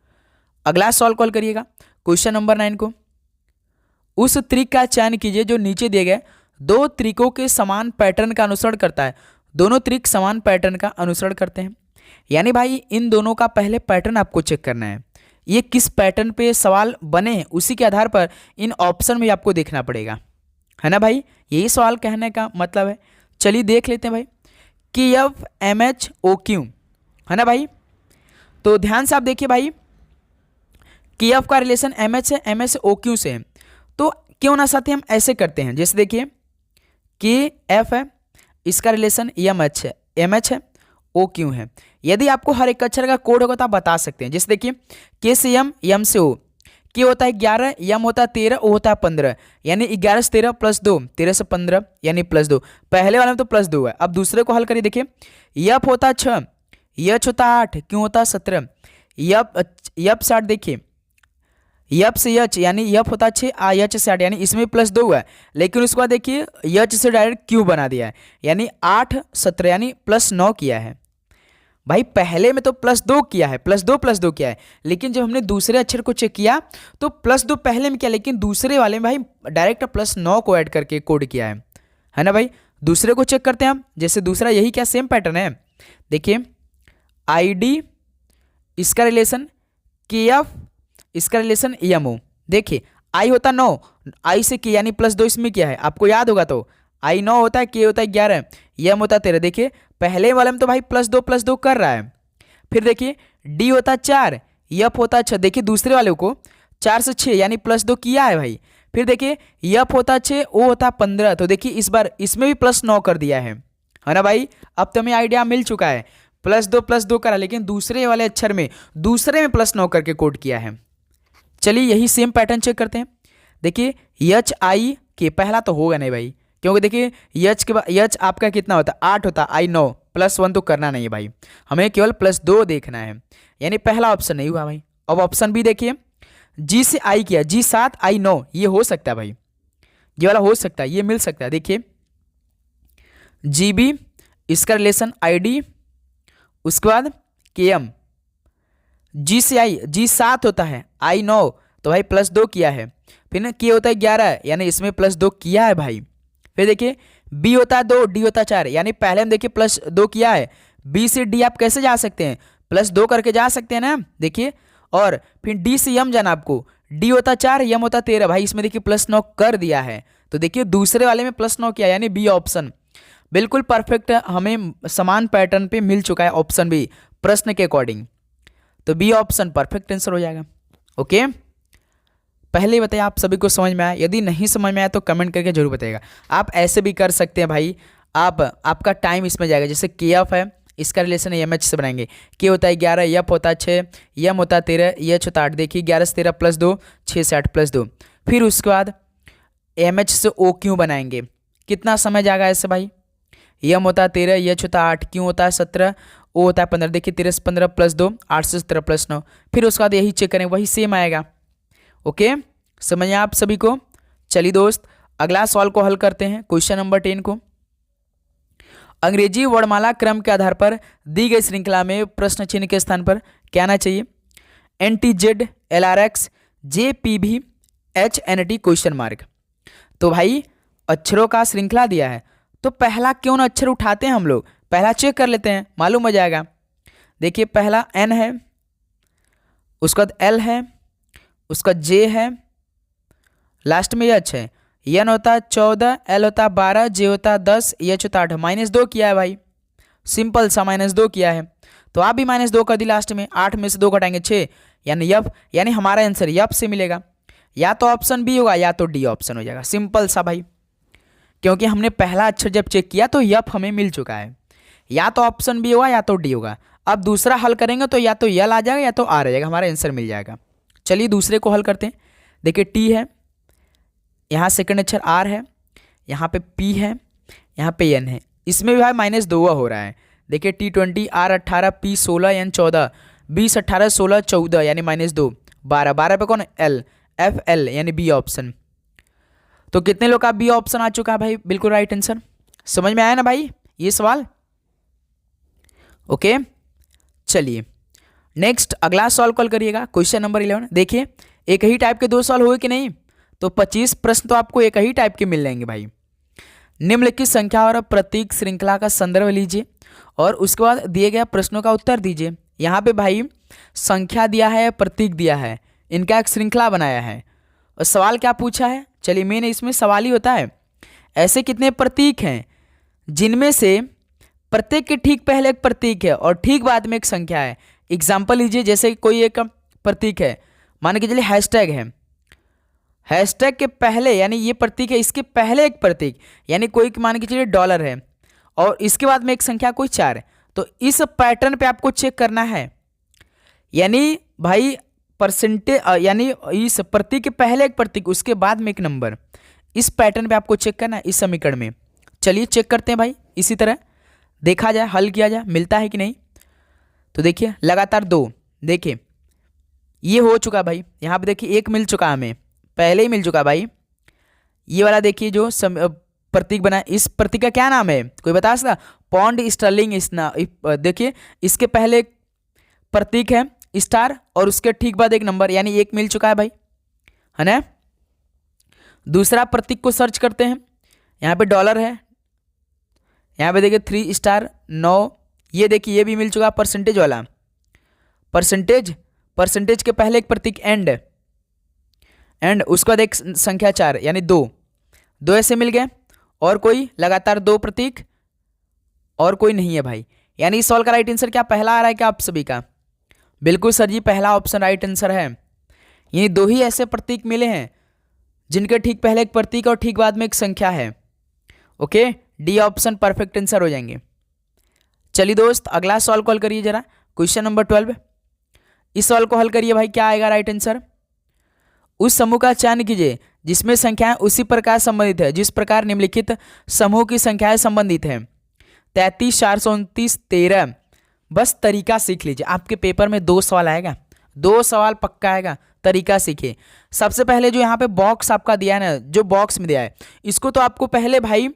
अगला सॉल्व कॉल करिएगा क्वेश्चन नंबर 9 को। उस त्रिक का चयन कीजिए जो नीचे दिए गए 2 त्रिकों के समान पैटर्न का अनुसरण करता है। दोनों त्रिक समान पैटर्न का अनुसरण करते हैं, यानी भाई इन दोनों का पहले पैटर्न आपको चेक करना है। ये किस पैटर्न पे सवाल बने हैं उसी के आधार पर इन ऑप्शन में आपको देखना पड़ेगा, है ना भाई? यही सवाल कहने का मतलब है। चलिए देख लेते हैं भाई कि F M H O Q, है ना भाई? तो ध्यान से आप देखिए भाई कि एफ का रिलेशन एम एच से, एम एच से ओ क्यू से है। तो क्यों ना साथी हम ऐसे करते हैं, जैसे देखिए कि एफ है, इसका रिलेशन एम एच है, एम एच है, ओ क्यू है। यदि आपको हर एक अक्षर का कोड होगा तो आप बता सकते हैं। जैसे देखिए के से एम, एम से ओ, के होता है 11, एम होता है 13, ओ होता है 15, यानी 11 से 13 + 2, 13 से 15 यानी +2। पहले वाले में तो +2 है। अब दूसरे को हल करिए। देखिए यप होता है 6, यच होता है 8, क्यों होता है 17, यप 60। देखिए यप से यच यानी यप होता है 6, यच से 8, यानी इसमें +2 है। लेकिन उसके बाद देखिए यच से डायरेक्ट क्यू बना दिया है, यानी 8 17 यानी +9 किया है। भाई पहले में तो +2 किया है, +2 किया है, लेकिन जब हमने दूसरे अक्षर को चेक किया तो +2 पहले में किया, लेकिन दूसरे वाले में भाई डायरेक्ट +9 को ऐड करके कोड किया है ना भाई? दूसरे को चेक करते हैं हम। जैसे दूसरा यही क्या सेम पैटर्न है। देखिए ID, इसका रिलेशन KF, इसका रिलेशन EMO। देखिए I होता 9, I से K यानी +2 इसमें क्या है आपको याद होगा, तो I 9 होता है, K होता है 11, EM होता है 13। देखिए पहले वाले में तो भाई +2 कर रहा है। फिर देखिए D होता है 4, यप होता 6, देखिए दूसरे वाले को 4 से 6 यानी +2 किया है भाई। फिर देखिए यप होता 6, ओ होता 15, तो देखिए इस बार इसमें भी +9 कर दिया है ना भाई। अब तो हमें आइडिया मिल चुका है, +2 करा, लेकिन दूसरे वाले अक्षर में दूसरे में +9 करके कोड किया है। चलिए यही सेम पैटर्न चेक करते हैं। देखिए यच आई के पहला तो होगा नहीं भाई, क्योंकि देखिए यच के बाद यच आपका कितना होता है 8 होता, आई 9, +1 तो करना नहीं है भाई, हमें केवल +2 देखना है, यानी पहला ऑप्शन नहीं हुआ भाई। अब ऑप्शन बी देखिए, जी से आई किया, जी 7 आई 9, ये हो सकता है भाई, ये वाला हो सकता है, ये मिल सकता है। देखिए जी बी, इसका रिलेशन आई डी, उसके बाद के एम, जी से आई, जी 7 होता है, आई 9, तो भाई +2 किया है। फिर ना के होता है 11, यानी इसमें +2 किया है भाई। फिर देखिए बी होता है 2, डी होता है 4, यानी पहले हम देखिए +2 किया है। बी से डी आप कैसे जा सकते हैं, +2 करके जा सकते हैं ना, देखिए। और फिर डी से यम जाना आपको, डी होता 4, यम होता 13, भाई इसमें देखिए +9 कर दिया है, तो देखिए दूसरे वाले में +9 किया, यानी बी ऑप्शन बिल्कुल परफेक्ट हमें समान पैटर्न पे मिल चुका है, ऑप्शन बी प्रश्न के अकॉर्डिंग, तो बी ऑप्शन परफेक्ट आंसर हो जाएगा। ओके, पहले ही बताइए आप सभी को समझ में आया, यदि नहीं समझ में आया तो कमेंट करके जरूर बताइएगा। आप ऐसे भी कर सकते हैं भाई, आपका टाइम इसमें जाएगा। जैसे के एफ है, इसका रिलेशन एम एच से बनाएंगे, के होता है 11, यप होता है 6, यम होता है 13, एच होता है 8, देखिए 11 से 13 +2, 6 से 8 +2। फिर उसके बाद एम एच से ओ क्यों बनाएंगे, कितना समय जाएगा ऐसे भाई, यम होता है 13, एच होता है 8, क्यों होता है 17, ओ होता है 15, देखिए 13 से 15 +2, 8 से 17 +9। फिर उसके बाद यही चेक करेंगे, वही सेम आएगा। ओके, समझ आया आप सभी को। चलिए दोस्त, अगला सवाल को हल करते हैं, क्वेश्चन नंबर 10 को। अंग्रेजी वर्णमाला क्रम के आधार पर दी गई श्रृंखला में प्रश्न चिन्ह के स्थान पर क्या आना चाहिए, NTZ, LRX, JPV, HNT question mark. तो भाई अक्षरों का श्रृंखला दिया है, तो पहला क्यों ना अक्षर उठाते हैं हम लोग, पहला चेक कर लेते हैं, मालूम हो जाएगा। देखिए पहला N है, उसका बाद L है, उसका J है, लास्ट में H है। N होता है 14, L होता है 12, J होता है 10, H होता है 8, -2 किया है भाई, सिंपल सा -2 किया है। तो आप भी -2 कर दी लास्ट में, 8 में से 2 घटाएंगे 6, यानी यप, यानी हमारा आंसर यप से मिलेगा। या तो ऑप्शन बी होगा या तो डी ऑप्शन हो जाएगा, सिंपल सा भाई, क्योंकि हमने पहला अक्षर जब चेक किया तो यप हमें मिल चुका है। या तो ऑप्शन बी होगा या तो डी होगा। अब दूसरा हल करेंगे तो या तो यल आ जाएगा या तो आर आ जाएगा, हमारा आंसर मिल जाएगा। चलिए दूसरे को हल करते हैं। देखिए टी है, यहाँ सेकंड अक्षर आर है, यहाँ पे पी है, यहाँ पे एन है, इसमें भी भाई -2 हो रहा है। देखिए T20, R 18, P 16, N 14, 20 18 16 14, यानी -2, 12 12 पे कौन, L, F L, यानी बी ऑप्शन। तो कितने लोग का बी ऑप्शन आ चुका है भाई, बिल्कुल राइट आंसर। समझ में आया ना भाई ये सवाल। ओके, चलिए नेक्स्ट अगला सवाल कॉल करिएगा, क्वेश्चन नंबर 11। देखिए एक ही टाइप के 2 सवाल हुए कि नहीं, तो 25 प्रश्न तो आपको एक ही टाइप के मिल जाएंगे भाई। निम्नलिखित संख्या और प्रतीक श्रृंखला का संदर्भ लीजिए और उसके बाद दिए गए प्रश्नों का उत्तर दीजिए। यहाँ पे भाई संख्या दिया है, प्रतीक दिया है, इनका एक श्रृंखला बनाया है और सवाल क्या पूछा है। चलिए मेन इसमें सवाल ही होता है, ऐसे कितने प्रतीक हैं जिनमें से प्रत्येक के ठीक पहले एक प्रतीक है और ठीक बाद में एक संख्या है। एग्जाम्पल लीजिए, जैसे कोई एक प्रतीक है, मान के चलिए हैशटैग है, हैशटैग के पहले यानी ये प्रतीक है, इसके पहले एक प्रतीक, यानी कोई मान के चलिए डॉलर है और इसके बाद में एक संख्या कोई 4 है। तो इस पैटर्न पे आपको चेक करना है, यानी भाई परसेंटेज, यानी इस प्रतीक के पहले एक प्रतीक उसके बाद में एक नंबर, इस पैटर्न पे आपको चेक करना है इस समीकरण में। चलिए चेक करते हैं भाई, इसी तरह देखा जाए, हल किया जाए, मिलता है कि नहीं। तो देखिए लगातार 2, देखिए ये हो चुका भाई, यहाँ पे देखिए 1 मिल चुका हमें, पहले ही मिल चुका भाई। ये वाला देखिए जो प्रतीक बना, इस प्रतीक का क्या नाम है, कोई बता सकता, पौंड स्टर्लिंग इस्ना। देखिए इसके पहले एक प्रतीक है स्टार और उसके ठीक बाद एक नंबर, यानी 1 मिल चुका है भाई, है ना। दूसरा प्रतीक को सर्च करते हैं, यहाँ पे डॉलर है, यहाँ पे देखिए 3 स्टार 9, ये देखिए ये भी मिल चुका परसेंटेज वाला, परसेंटेज के पहले एक प्रतीक एंड उसके बाद एक संख्या 4 यानी 2 ऐसे मिल गए। और कोई लगातार 2 प्रतीक और कोई नहीं है भाई, यानी इस सवाल का राइट आंसर क्या पहला आ रहा है क्या आप सभी का, बिल्कुल सर जी, पहला ऑप्शन राइट आंसर है। ये दो ही ऐसे प्रतीक मिले हैं जिनके ठीक पहले एक प्रतीक और ठीक बाद में एक संख्या है। Okay, D option perfect answer हो जाएंगे। चलिए दोस्त, अगला सवाल को हल करिए जरा, क्वेश्चन नंबर 12। इस सवाल को हल करिए भाई, क्या आएगा राइट आंसर। उस समूह का चयन कीजिए जिसमें संख्याएं उसी प्रकार संबंधित है जिस प्रकार निम्नलिखित समूह की संख्याएं संबंधित है। 33, 429, 13। बस तरीका सीख लीजिए, आपके पेपर में 2 सवाल आएगा, 2 सवाल पक्का आएगा। तरीका सीखिए। सबसे पहले जो यहाँ पे बॉक्स आपका दिया है ना, जो बॉक्स में दिया है, इसको तो आपको पहले भाई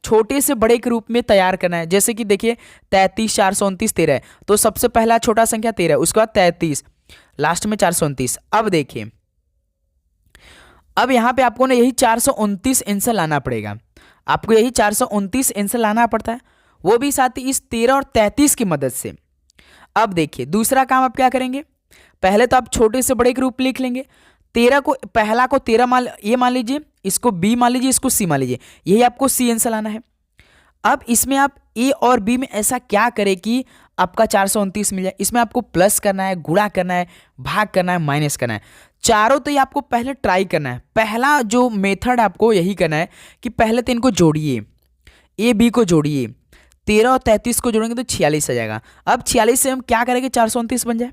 छोटे से बड़े के रूप में तैयार करना है। जैसे कि देखिए 33, 429, 13, तो सबसे पहला छोटा संख्या 13, उसके बाद 33, लास्ट में 429। अब देखिए, अब यहाँ पे आपको ना यही 429 आंसर लाना पड़ेगा, आपको यही 429 आंसर लाना पड़ता है, वो भी साथ ही इस 13 और 33 की मदद से। अब देखिए दूसरा काम आप क्या करेंगे, पहले तो आप छोटे से बड़े के रूप लिख लेंगे। 13 को, पहला को 13 मान लीजिए, इसको बी मान लीजिए, इसको सी मान लीजिए, यही आपको सी आंसर लाना है। अब इसमें आप ए और बी में ऐसा क्या करें कि आपका 429 मिल जाए। इसमें आपको प्लस करना है, गुणा करना है, भाग करना है, माइनस करना है, चारों तो ये आपको पहले ट्राई करना है। पहला जो मेथड आपको यही करना है कि पहले तो इनको जोड़िए, ए बी को जोड़िए, 13 और 33 को जोड़ेंगे तो 46 आ जाएगा। अब 46 से हम क्या करेंगे, 429 बन जाए।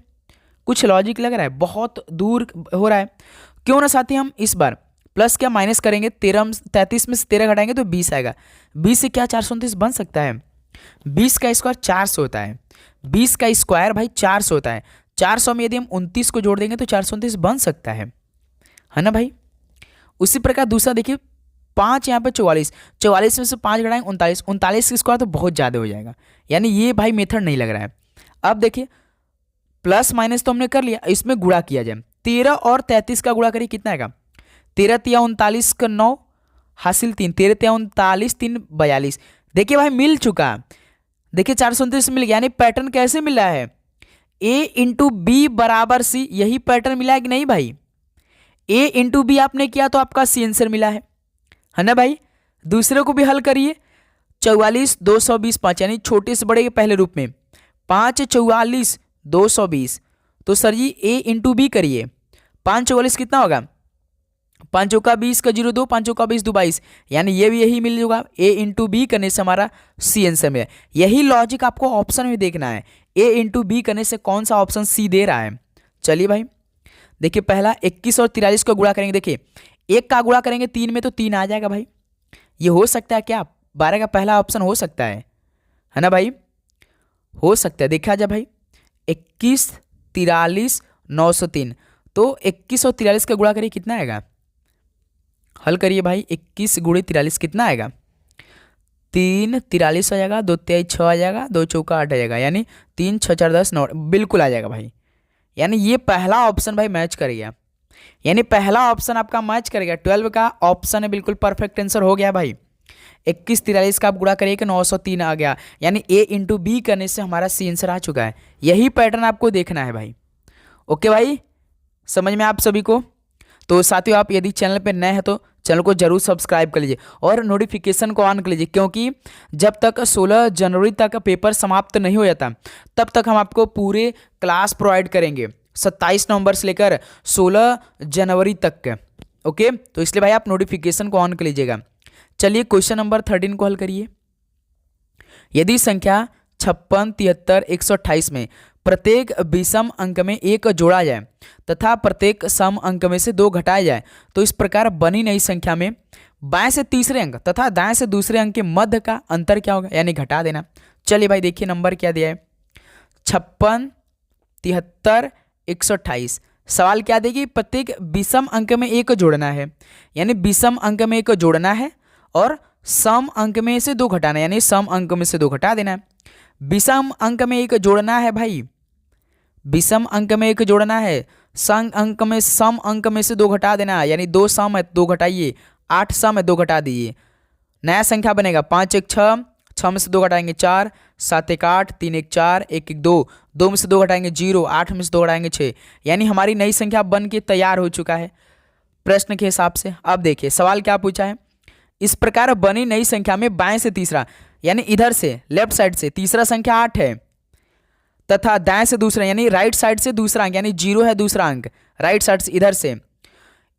कुछ लॉजिक लग रहा है, बहुत दूर हो रहा है, क्यों ना साथी हम इस बार प्लस क्या माइनस करेंगे, 33 में से 13 घटाएंगे तो 20 आएगा। 20 से क्या 429 बन सकता है। 20 का स्क्वायर 400 होता है, 20 का स्क्वायर भाई 400 होता है। 400 में यदि हम 29 को जोड़ देंगे तो 429 बन सकता है ना भाई। उसी प्रकार दूसरा देखिए 5 यहाँ पे 44, 44 में से 5 घटाएंगे 39, 39 का स्क्वायर तो बहुत ज़्यादा हो जाएगा, यानी ये भाई मेथड नहीं लग रहा है। अब देखिए प्लस माइनस तो हमने कर लिया, इसमें गुणा किया जाए, 13 और 33 का गुणा करिए, कितना आएगा, 13 तिया 39 का 9 हासिल 3, 13 तिया 39, 3 42। देखिए भाई मिल चुका, देखिए 429 मिल गया। यानी पैटर्न कैसे मिला है, ए इंटू बी बराबर सी, यही पैटर्न मिला है कि नहीं भाई। ए इंटू बी आपने किया तो आपका सी आंसर मिला है ना भाई। दूसरे को भी हल करिए, 44, 220, 5, यानी छोटे से बड़े के पहले रूप में 5, 44, 220। तो सर जी ए इंटू बी करिए, 5 44 कितना होगा, 5 चौका 20 का 0 2, 5 चौका 20 2 22, यानी ये भी यही मिल जाएगा। ए इंटू बी करने से हमारा सी आंसर में, यही लॉजिक आपको ऑप्शन में देखना है, ए इंटू बी करने से कौन सा ऑप्शन सी दे रहा है। चलिए भाई देखिए, पहला 21 और 43 को गुणा करेंगे, देखिए 1 का गुणा करेंगे 3 में तो 3 आ जाएगा भाई। ये हो सकता है क्या, 12 का पहला ऑप्शन हो सकता है ना भाई, हो सकता है। देखा जाए भाई 21, 43, 903, तो 21 और 43 का गुणा करिए, कितना आएगा, हल करिए भाई। 21 गुणे 43 कितना आएगा, 3 43 आ जाएगा, 2 23 6 आ जाएगा, 2 चौका 8 आ जाएगा, यानी 3 6 4 10 9 बिल्कुल आ जाएगा भाई। यानी ये पहला ऑप्शन भाई मैच करेगा, यानी पहला ऑप्शन आपका मैच करेगा, 12 का ऑप्शन है, बिल्कुल परफेक्ट आंसर हो गया भाई। 21 43 का आप गुणा करिए कि 903 आ गया, यानी ए इंटू बी करने से हमारा सी आंसर आ चुका है। यही पैटर्न आपको देखना है भाई। ओके भाई, समझ में आप सभी को। तो साथियों आप यदि चैनल पे नए हैं तो चैनल को जरूर सब्सक्राइब कर लीजिए और नोटिफिकेशन को ऑन कर लीजिए, क्योंकि जब तक 16 जनवरी तक पेपर समाप्त नहीं हो जाता तब तक हम आपको पूरे क्लास प्रोवाइड करेंगे, 27 नवंबर से लेकर 16 जनवरी तक के। ओके, तो इसलिए भाई आप नोटिफिकेशन को ऑन कर लीजिएगा। चलिए क्वेश्चन नंबर 13 को हल करिए। यदि संख्या 56, 73, 128 में प्रत्येक विषम अंक में 1 जोड़ा जाए तथा प्रत्येक सम अंक में से 2 घटाया जाए तो इस प्रकार बनी नई संख्या में बाएं से तीसरे अंक तथा दाएं से दूसरे अंक के मध्य का अंतर क्या होगा, यानी घटा देना। चलिए भाई देखिए नंबर क्या दिया है, 56, 73, 128। सवाल क्या देगी, प्रत्येक विषम अंक में 1 जोड़ना है, यानी विषम अंक में 1 जोड़ना है और सम अंक में से 2 घटाना है, यानी सम अंक में से 2 घटा देना है। विषम अंक में 1 जोड़ना है भाई, विषम अंक में 1 जोड़ना है, सम अंक में से 2 घटा देना है, यानी 2 सम है 2 घटाइए, 8 सम है 2 घटा दीजिए, नया संख्या बनेगा 5 1 6, 6 में से 2 घटाएंगे 4, 7 1 8, 3 1 4, 1 1 2, 2 में से 2 घटाएंगे 0, 8 में से 2 घटाएंगे 6, यानी हमारी नई संख्या बन के तैयार हो चुका है प्रश्न के हिसाब से। अब देखिए सवाल क्या पूछा है, इस प्रकार बनी नई संख्या में बाएं से तीसरा, यानी इधर से लेफ्ट साइड से तीसरा संख्या 8 है तथा दाएं से दूसरा यानी राइट साइड से दूसरा अंक, यानी 0 है दूसरा अंक राइट साइड से इधर से,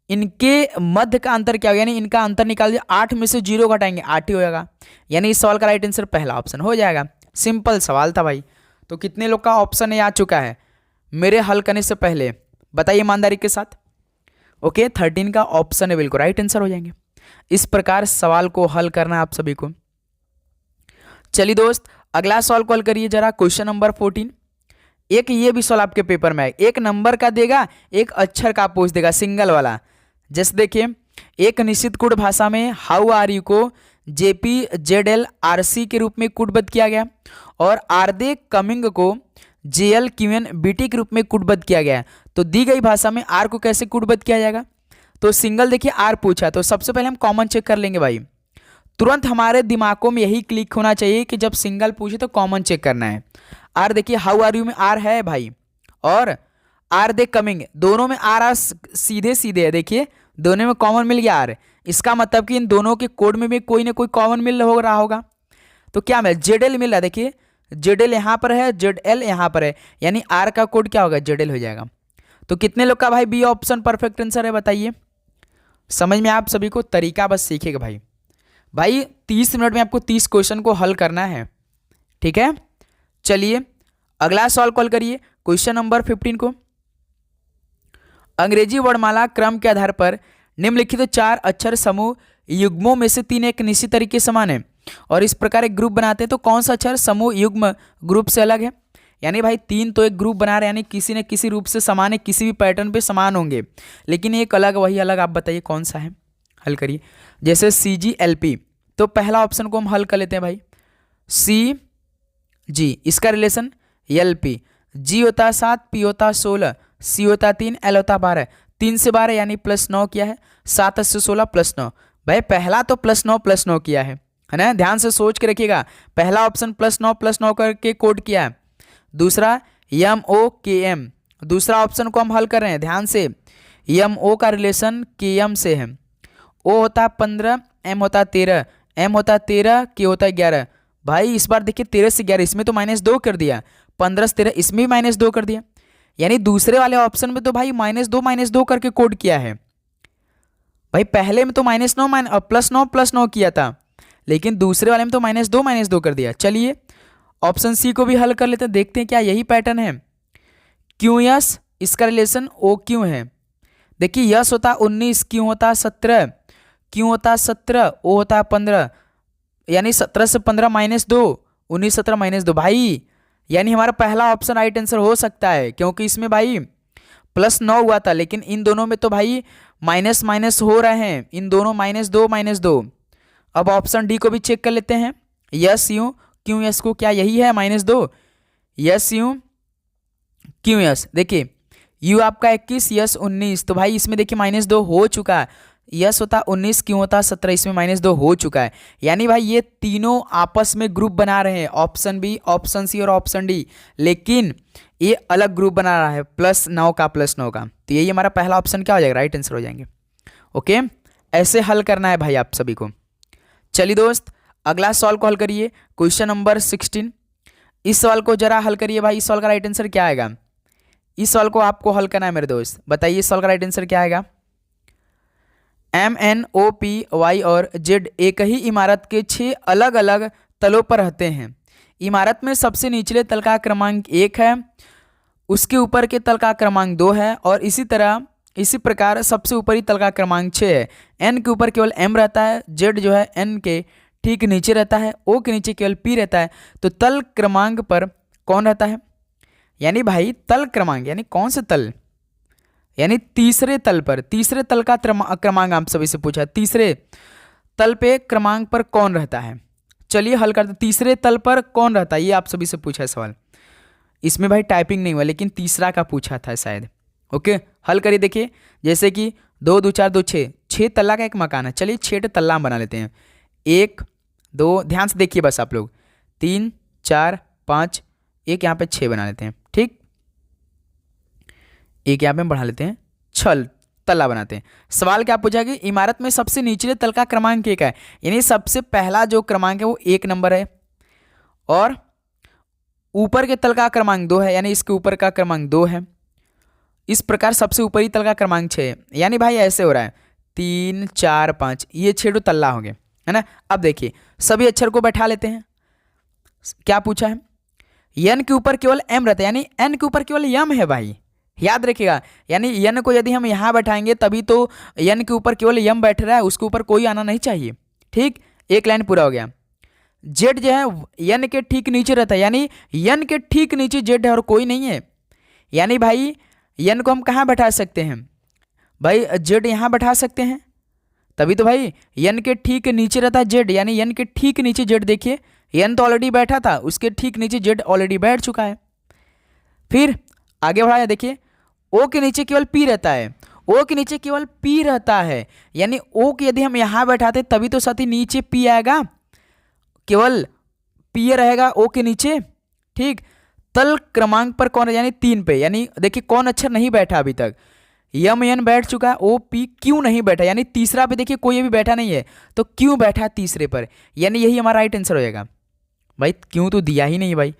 इनके मध्य का अंतर क्या होगा, यानी इनका अंतर निकाल दिया, 8 में से 0 घटाएंगे 8 ही होगा। यानी इस सवाल का राइट आंसर पहला ऑप्शन हो जाएगा। सिंपल सवाल था भाई। तो कितने लोग का ऑप्शन आ चुका है मेरे हल करने से पहले, बताइए ईमानदारी के साथ। ओके, 13 का ऑप्शन है बिल्कुल राइट आंसर हो जाएंगे। इस प्रकार सवाल को हल करना है आप सभी को। चलिए दोस्त, अगला सवाल को हल करिए जरा, क्वेश्चन नंबर 14। एक ये भी सवाल आपके पेपर में है, एक नंबर का देगा, एक अक्षर का पूछ देगा, सिंगल वाला। जैसे देखिए, एक निश्चित कोड भाषा में हाउ आर यू को JPZLRC के रूप में कोडबद्ध किया गया और आर दे कमिंग को JLQNBT के रूप में कोडबद्ध किया गया है। तो दी गई भाषा में आर को कैसे कोडबद्ध किया जाएगा। तो सिंगल देखिए आर पूछा, तो सबसे पहले हम कॉमन चेक कर लेंगे भाई। तुरंत हमारे दिमागों में यही क्लिक होना चाहिए कि जब सिंगल पूछे तो कॉमन चेक करना है। आर देखिए हाउ आर यू में आर है भाई, और आर दे कमिंग, दोनों में आर सीधे सीधे है, देखिए दोनों में कॉमन मिल गया आर। इसका मतलब कि इन दोनों के कोड में भी कोई ना कोई कॉमन मिल हो रहा होगा। तो क्या मिल, ZL मिल रहा है, देखिए ZL यहाँ पर है, ZL यहाँ पर है, यानी आर का कोड क्या होगा, ZL हो जाएगा। तो कितने लोग का भाई बी ऑप्शन परफेक्ट आंसर है, बताइए। समझ में आप सभी को, तरीका बस सीखिएगा भाई। भाई 30 मिनट में आपको 30 क्वेश्चन को हल करना है, ठीक है। चलिए अगला सवाल कॉल करिए, क्वेश्चन नंबर 15 को। अंग्रेजी वर्णमाला क्रम के आधार पर निम्नलिखित 4 अक्षर समूह युग्मों में से 3 एक निश्चित तरीके समान है और इस प्रकार एक ग्रुप बनाते हैं, तो कौन सा अक्षर समूह युग्म ग्रुप से अलग है। यानी भाई 3 तो एक ग्रुप बना रहे हैं, यानी किसी न किसी रूप से समान है, किसी भी पैटर्न पे समान होंगे, लेकिन एक अलग वही अलग। आप बताइए कौन सा है, हल करिए। जैसे CGLP, तो पहला ऑप्शन को हम हल कर लेते हैं भाई। CG, इसका रिलेशन LP, G होता है 7, P होता है 16, C होता है 3, L होता है 12। 3 से 12 यानी +9 किया है, 7 से 16 +9। भाई पहला तो +9 किया है ना, ध्यान से सोच के रखिएगा। पहला ऑप्शन +9 करके कोड किया है। दूसरा MOKM, दूसरा ऑप्शन को हम हल कर रहे हैं ध्यान से। MO का रिलेशन KM से है। O होता है 15, M होता है 13, M होता है 13, K होता है 11। भाई इस बार देखिए 13 से 11, इसमें तो -2 कर दिया, 15 से 13 इसमें भी -2 कर दिया, यानी दूसरे वाले ऑप्शन में तो भाई -2 करके कोड किया है। भाई पहले में तो +9 किया था, लेकिन दूसरे वाले में तो -2 कर दिया। चलिए ऑप्शन सी को भी हल कर लेते हैं, देखते हैं क्या यही पैटर्न है। QS, इसका रिलेशन OQ है। देखिए यस होता है 19, Q होता है 17, Q होता है 17, O होता है 15, यानी 17 से 15 -2, 19 17 -2। भाई यानी हमारा पहला ऑप्शन राइट आंसर हो सकता है, क्योंकि इसमें भाई +9 हुआ था, लेकिन इन दोनों में तो भाई माइनस माइनस हो रहे हैं, इन दोनों -2। अब ऑप्शन डी को भी चेक कर लेते हैं। यस यू क्यू यस को, क्या यही है -2? यस यू क्यू यस, देखिए यू आपका 21, यस 19, तो भाई इसमें देखिए -2 हो चुका है। यस होता 19, क्यों होता 17, इसमें -2 हो चुका है। यानी भाई ये तीनों आपस में ग्रुप बना रहे हैं, ऑप्शन बी, ऑप्शन सी और ऑप्शन डी, लेकिन ये अलग ग्रुप बना रहा है +9 का। तो यही हमारा पहला ऑप्शन क्या हो जाएगा, राइट आंसर हो जाएंगे। ओके, ऐसे हल करना है भाई आप सभी को। चलिए दोस्त अगला सवाल को हल करिए, क्वेश्चन नंबर 16। इस सवाल को जरा हल करिए भाई, इस सवाल का राइट आंसर क्या आएगा? इस सवाल को आपको हल करना है मेरे दोस्त, बताइए इस सवाल का राइट आंसर क्या आएगा? MNOPY और Z एक ही इमारत के 6 अलग अलग तलों पर रहते हैं। इमारत में सबसे निचले तल का क्रमांक 1 है, उसके ऊपर के तल का क्रमांक 2 है और इसी प्रकार सबसे ऊपरी तल का क्रमांक 6 है। N के ऊपर केवल M रहता है, Z जो है N के ठीक नीचे रहता है, O के नीचे केवल P रहता है। तो तल क्रमांक पर कौन रहता है? यानी भाई तल क्रमांक यानी कौन से तल, यानी तीसरे तल पर, तीसरे तल का क्रमांक आप सभी से पूछा, तीसरे तल पे क्रमांक पर कौन रहता है? चलिए हल करते, तीसरे तल पर कौन रहता है ये आप सभी से पूछा है सवाल। इसमें भाई टाइपिंग नहीं हुआ, लेकिन तीसरा का पूछा था शायद। ओके, हल करिए। देखिए जैसे कि 2 2 4 2 6 तल्ला का एक मकान है, चलिए 6 तल्ला हम बना लेते हैं। 1 2, ध्यान से देखिए बस आप लोग, 3 4 5, एक यहाँ पे 6 बना लेते हैं, ठीक, एक यहाँ पे हम बढ़ा लेते हैं, 6 तल्ला बनाते हैं। सवाल क्या पूछा कि इमारत में सबसे निचले तल का क्रमांक 1 है, यानी सबसे पहला जो क्रमांक है वो 1 नंबर है, और ऊपर के तल का क्रमांक 2 है, यानी इसके ऊपर का क्रमांक 2 है। इस प्रकार सबसे ऊपरी तल का क्रमांक 6 है, यानी भाई ऐसे हो रहा है 3 4 5, ये 6 तल्ला हो गए, है ना। अब देखिए सभी अक्षर को बैठा लेते हैं। क्या पूछा है, यन के ऊपर केवल एम रहता है, यानी एन के ऊपर केवल यम है भाई, याद रखिएगा। यानी यन को यदि हम यहाँ बैठाएंगे तभी तो यन के ऊपर केवल यम बैठ रहा है, उसके ऊपर कोई आना नहीं चाहिए। ठीक, एक लाइन पूरा हो गया। जेड जो है यन के ठीक नीचे रहता है, यानी यन के ठीक नीचे जेड है और कोई नहीं है, यानी भाई यन को हम कहाँ बैठा सकते हैं भाई, जेड यहाँ बैठा सकते हैं, तभी तो भाई यन के ठीक नीचे रहता है जेड, यानी यन के ठीक नीचे जेड। देखिए यन तो ऑलरेडी बैठा था, उसके ठीक नीचे जेड ऑलरेडी बैठ चुका है। फिर आगे बढ़ाया, देखिए ओ के नीचे केवल पी रहता है, ओ के नीचे केवल पी रहता है, यानी ओ के यदि हम यहाँ बैठाते तभी तो साथी नीचे पी आएगा, केवल पी रहेगा ओ के नीचे। ठीक, तल क्रमांक पर कौन है, यानी 3 पे, यानी देखिए कौन अक्षर नहीं बैठा अभी तक, यम एन बैठ चुका है, ओ पी क्यों नहीं बैठा, यानी तीसरा पे देखिए कोई अभी बैठा नहीं है, तो क्यों बैठा तीसरे पर, यानी यही हमारा राइट आंसर हो जाएगा। भाई क्यों तो दिया ही नहीं भाई,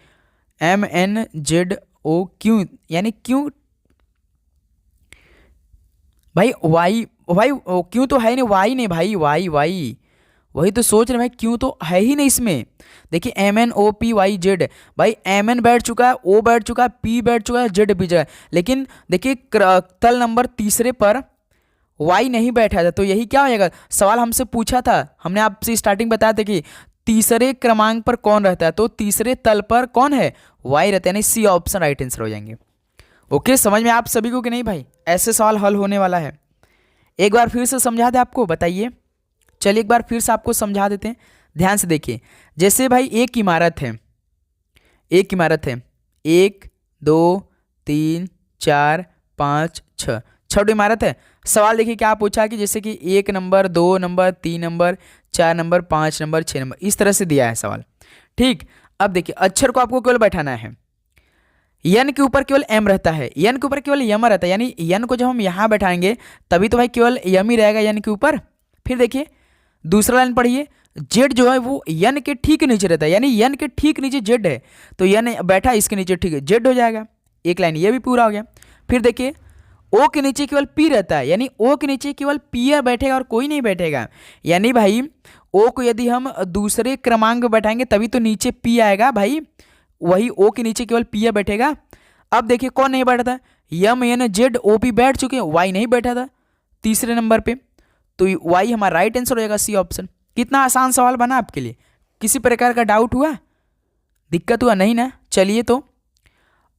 एम एन जेड ओ क्यों, यानी क्यों भाई, वाई भाई क्यों तो है ही नहीं, वाई नहीं भाई, वाई वाई, वही तो सोच रहे भाई, क्यों तो है ही नहीं इसमें। देखिए M N O P Y Z, भाई एम एन बैठ चुका है, ओ बैठ चुका है, पी बैठ चुका है, जेड भी है, लेकिन देखिए तल नंबर तीसरे पर वाई नहीं बैठा था, तो यही क्या हो जाएगा। सवाल हमसे पूछा था, हमने आपसे स्टार्टिंग बताया था कि तीसरे क्रमांक पर कौन रहता है, तो तीसरे तल पर कौन है, वाई रहता है, यानी सी ऑप्शन राइट आंसर हो जाएंगे। ओके, समझ में आप सभी को कि नहीं भाई, ऐसे सवाल हल होने वाला है। एक बार फिर से समझा दे आपको, बताइए। चलिए एक बार फिर से आपको समझा देते हैं, ध्यान से देखिए। जैसे भाई एक इमारत है, एक इमारत है, 1 2 3 4 5 6, 6 इमारत है। सवाल देखिए क्या पूछा कि जैसे कि 1 number 2 number 3 number 4 number 5 number 6 number, इस तरह से दिया है सवाल। ठीक, अब देखिए अक्षर को आपको केवल बैठाना है, यन के ऊपर केवल एम रहता है, यन के ऊपर केवल यम रहता है, यानी यन को जब हम यहाँ बैठाएंगे तभी तो भाई केवल यम ही रहेगा यन के ऊपर। फिर देखिए दूसरा लाइन पढ़िए, जेड जो है वो यन के ठीक नीचे रहता है, यानी यन के ठीक नीचे जेड है, तो यन बैठा इसके नीचे, ठीक है जेड हो जाएगा। एक लाइन ये भी पूरा हो गया। फिर देखिए ओ के नीचे केवल पी रहता है, यानी ओ के नीचे केवल पी बैठेगा और कोई नहीं बैठेगा, यानी भाई ओ को यदि हम दूसरे क्रमांक में बैठाएंगे तभी तो नीचे पी आएगा भाई, वही ओ के नीचे केवल पी बैठेगा। अब देखिए कौन नहीं बैठा था, M N Z O P बैठ चुके हैं, वाई नहीं बैठा था तीसरे नंबर पे, तो वाई हमारा राइट आंसर हो जाएगा, सी ऑप्शन। कितना आसान सवाल बना आपके लिए, किसी प्रकार का डाउट हुआ, दिक्कत हुआ नहीं ना। चलिए तो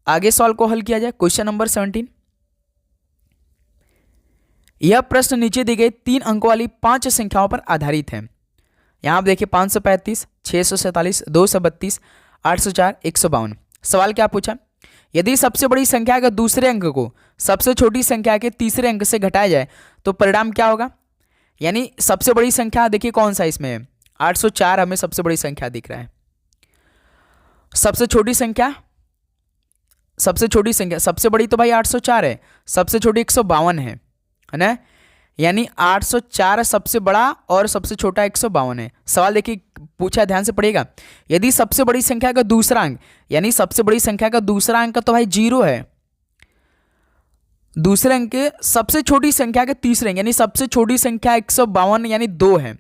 आगे सवाल को हल किया जाए। क्वेश्चन नंबर 17, यह प्रश्न नीचे दी गई 3 अंकों वाली 5 संख्याओं पर आधारित है। यहां आप देखिए 535, 647, 232, 804, 152। सवाल क्या पूछा, यदि सबसे बड़ी संख्या के दूसरे अंक को सबसे छोटी संख्या के तीसरे अंक से घटाया जाए तो परिणाम क्या होगा। यानी सबसे बड़ी संख्या देखिए कौन सा इसमें है, 804 हमें सबसे बड़ी संख्या दिख रहा है। सबसे छोटी संख्या, सबसे छोटी संख्या, सबसे बड़ी तो भाई 804 है, सबसे छोटी 152 है ना, यानी 804 सबसे बड़ा और सबसे छोटा 152 है। सवाल देखिए पूछा, ध्यान से पढ़िएगा, यदि सबसे बड़ी संख्या का दूसरा अंक, यानी सबसे बड़ी संख्या का दूसरा अंक तो भाई 0 है, दूसरे अंक के सबसे छोटी संख्या के तीसरे अंक, यानी सबसे छोटी संख्या 152 यानी 2 है,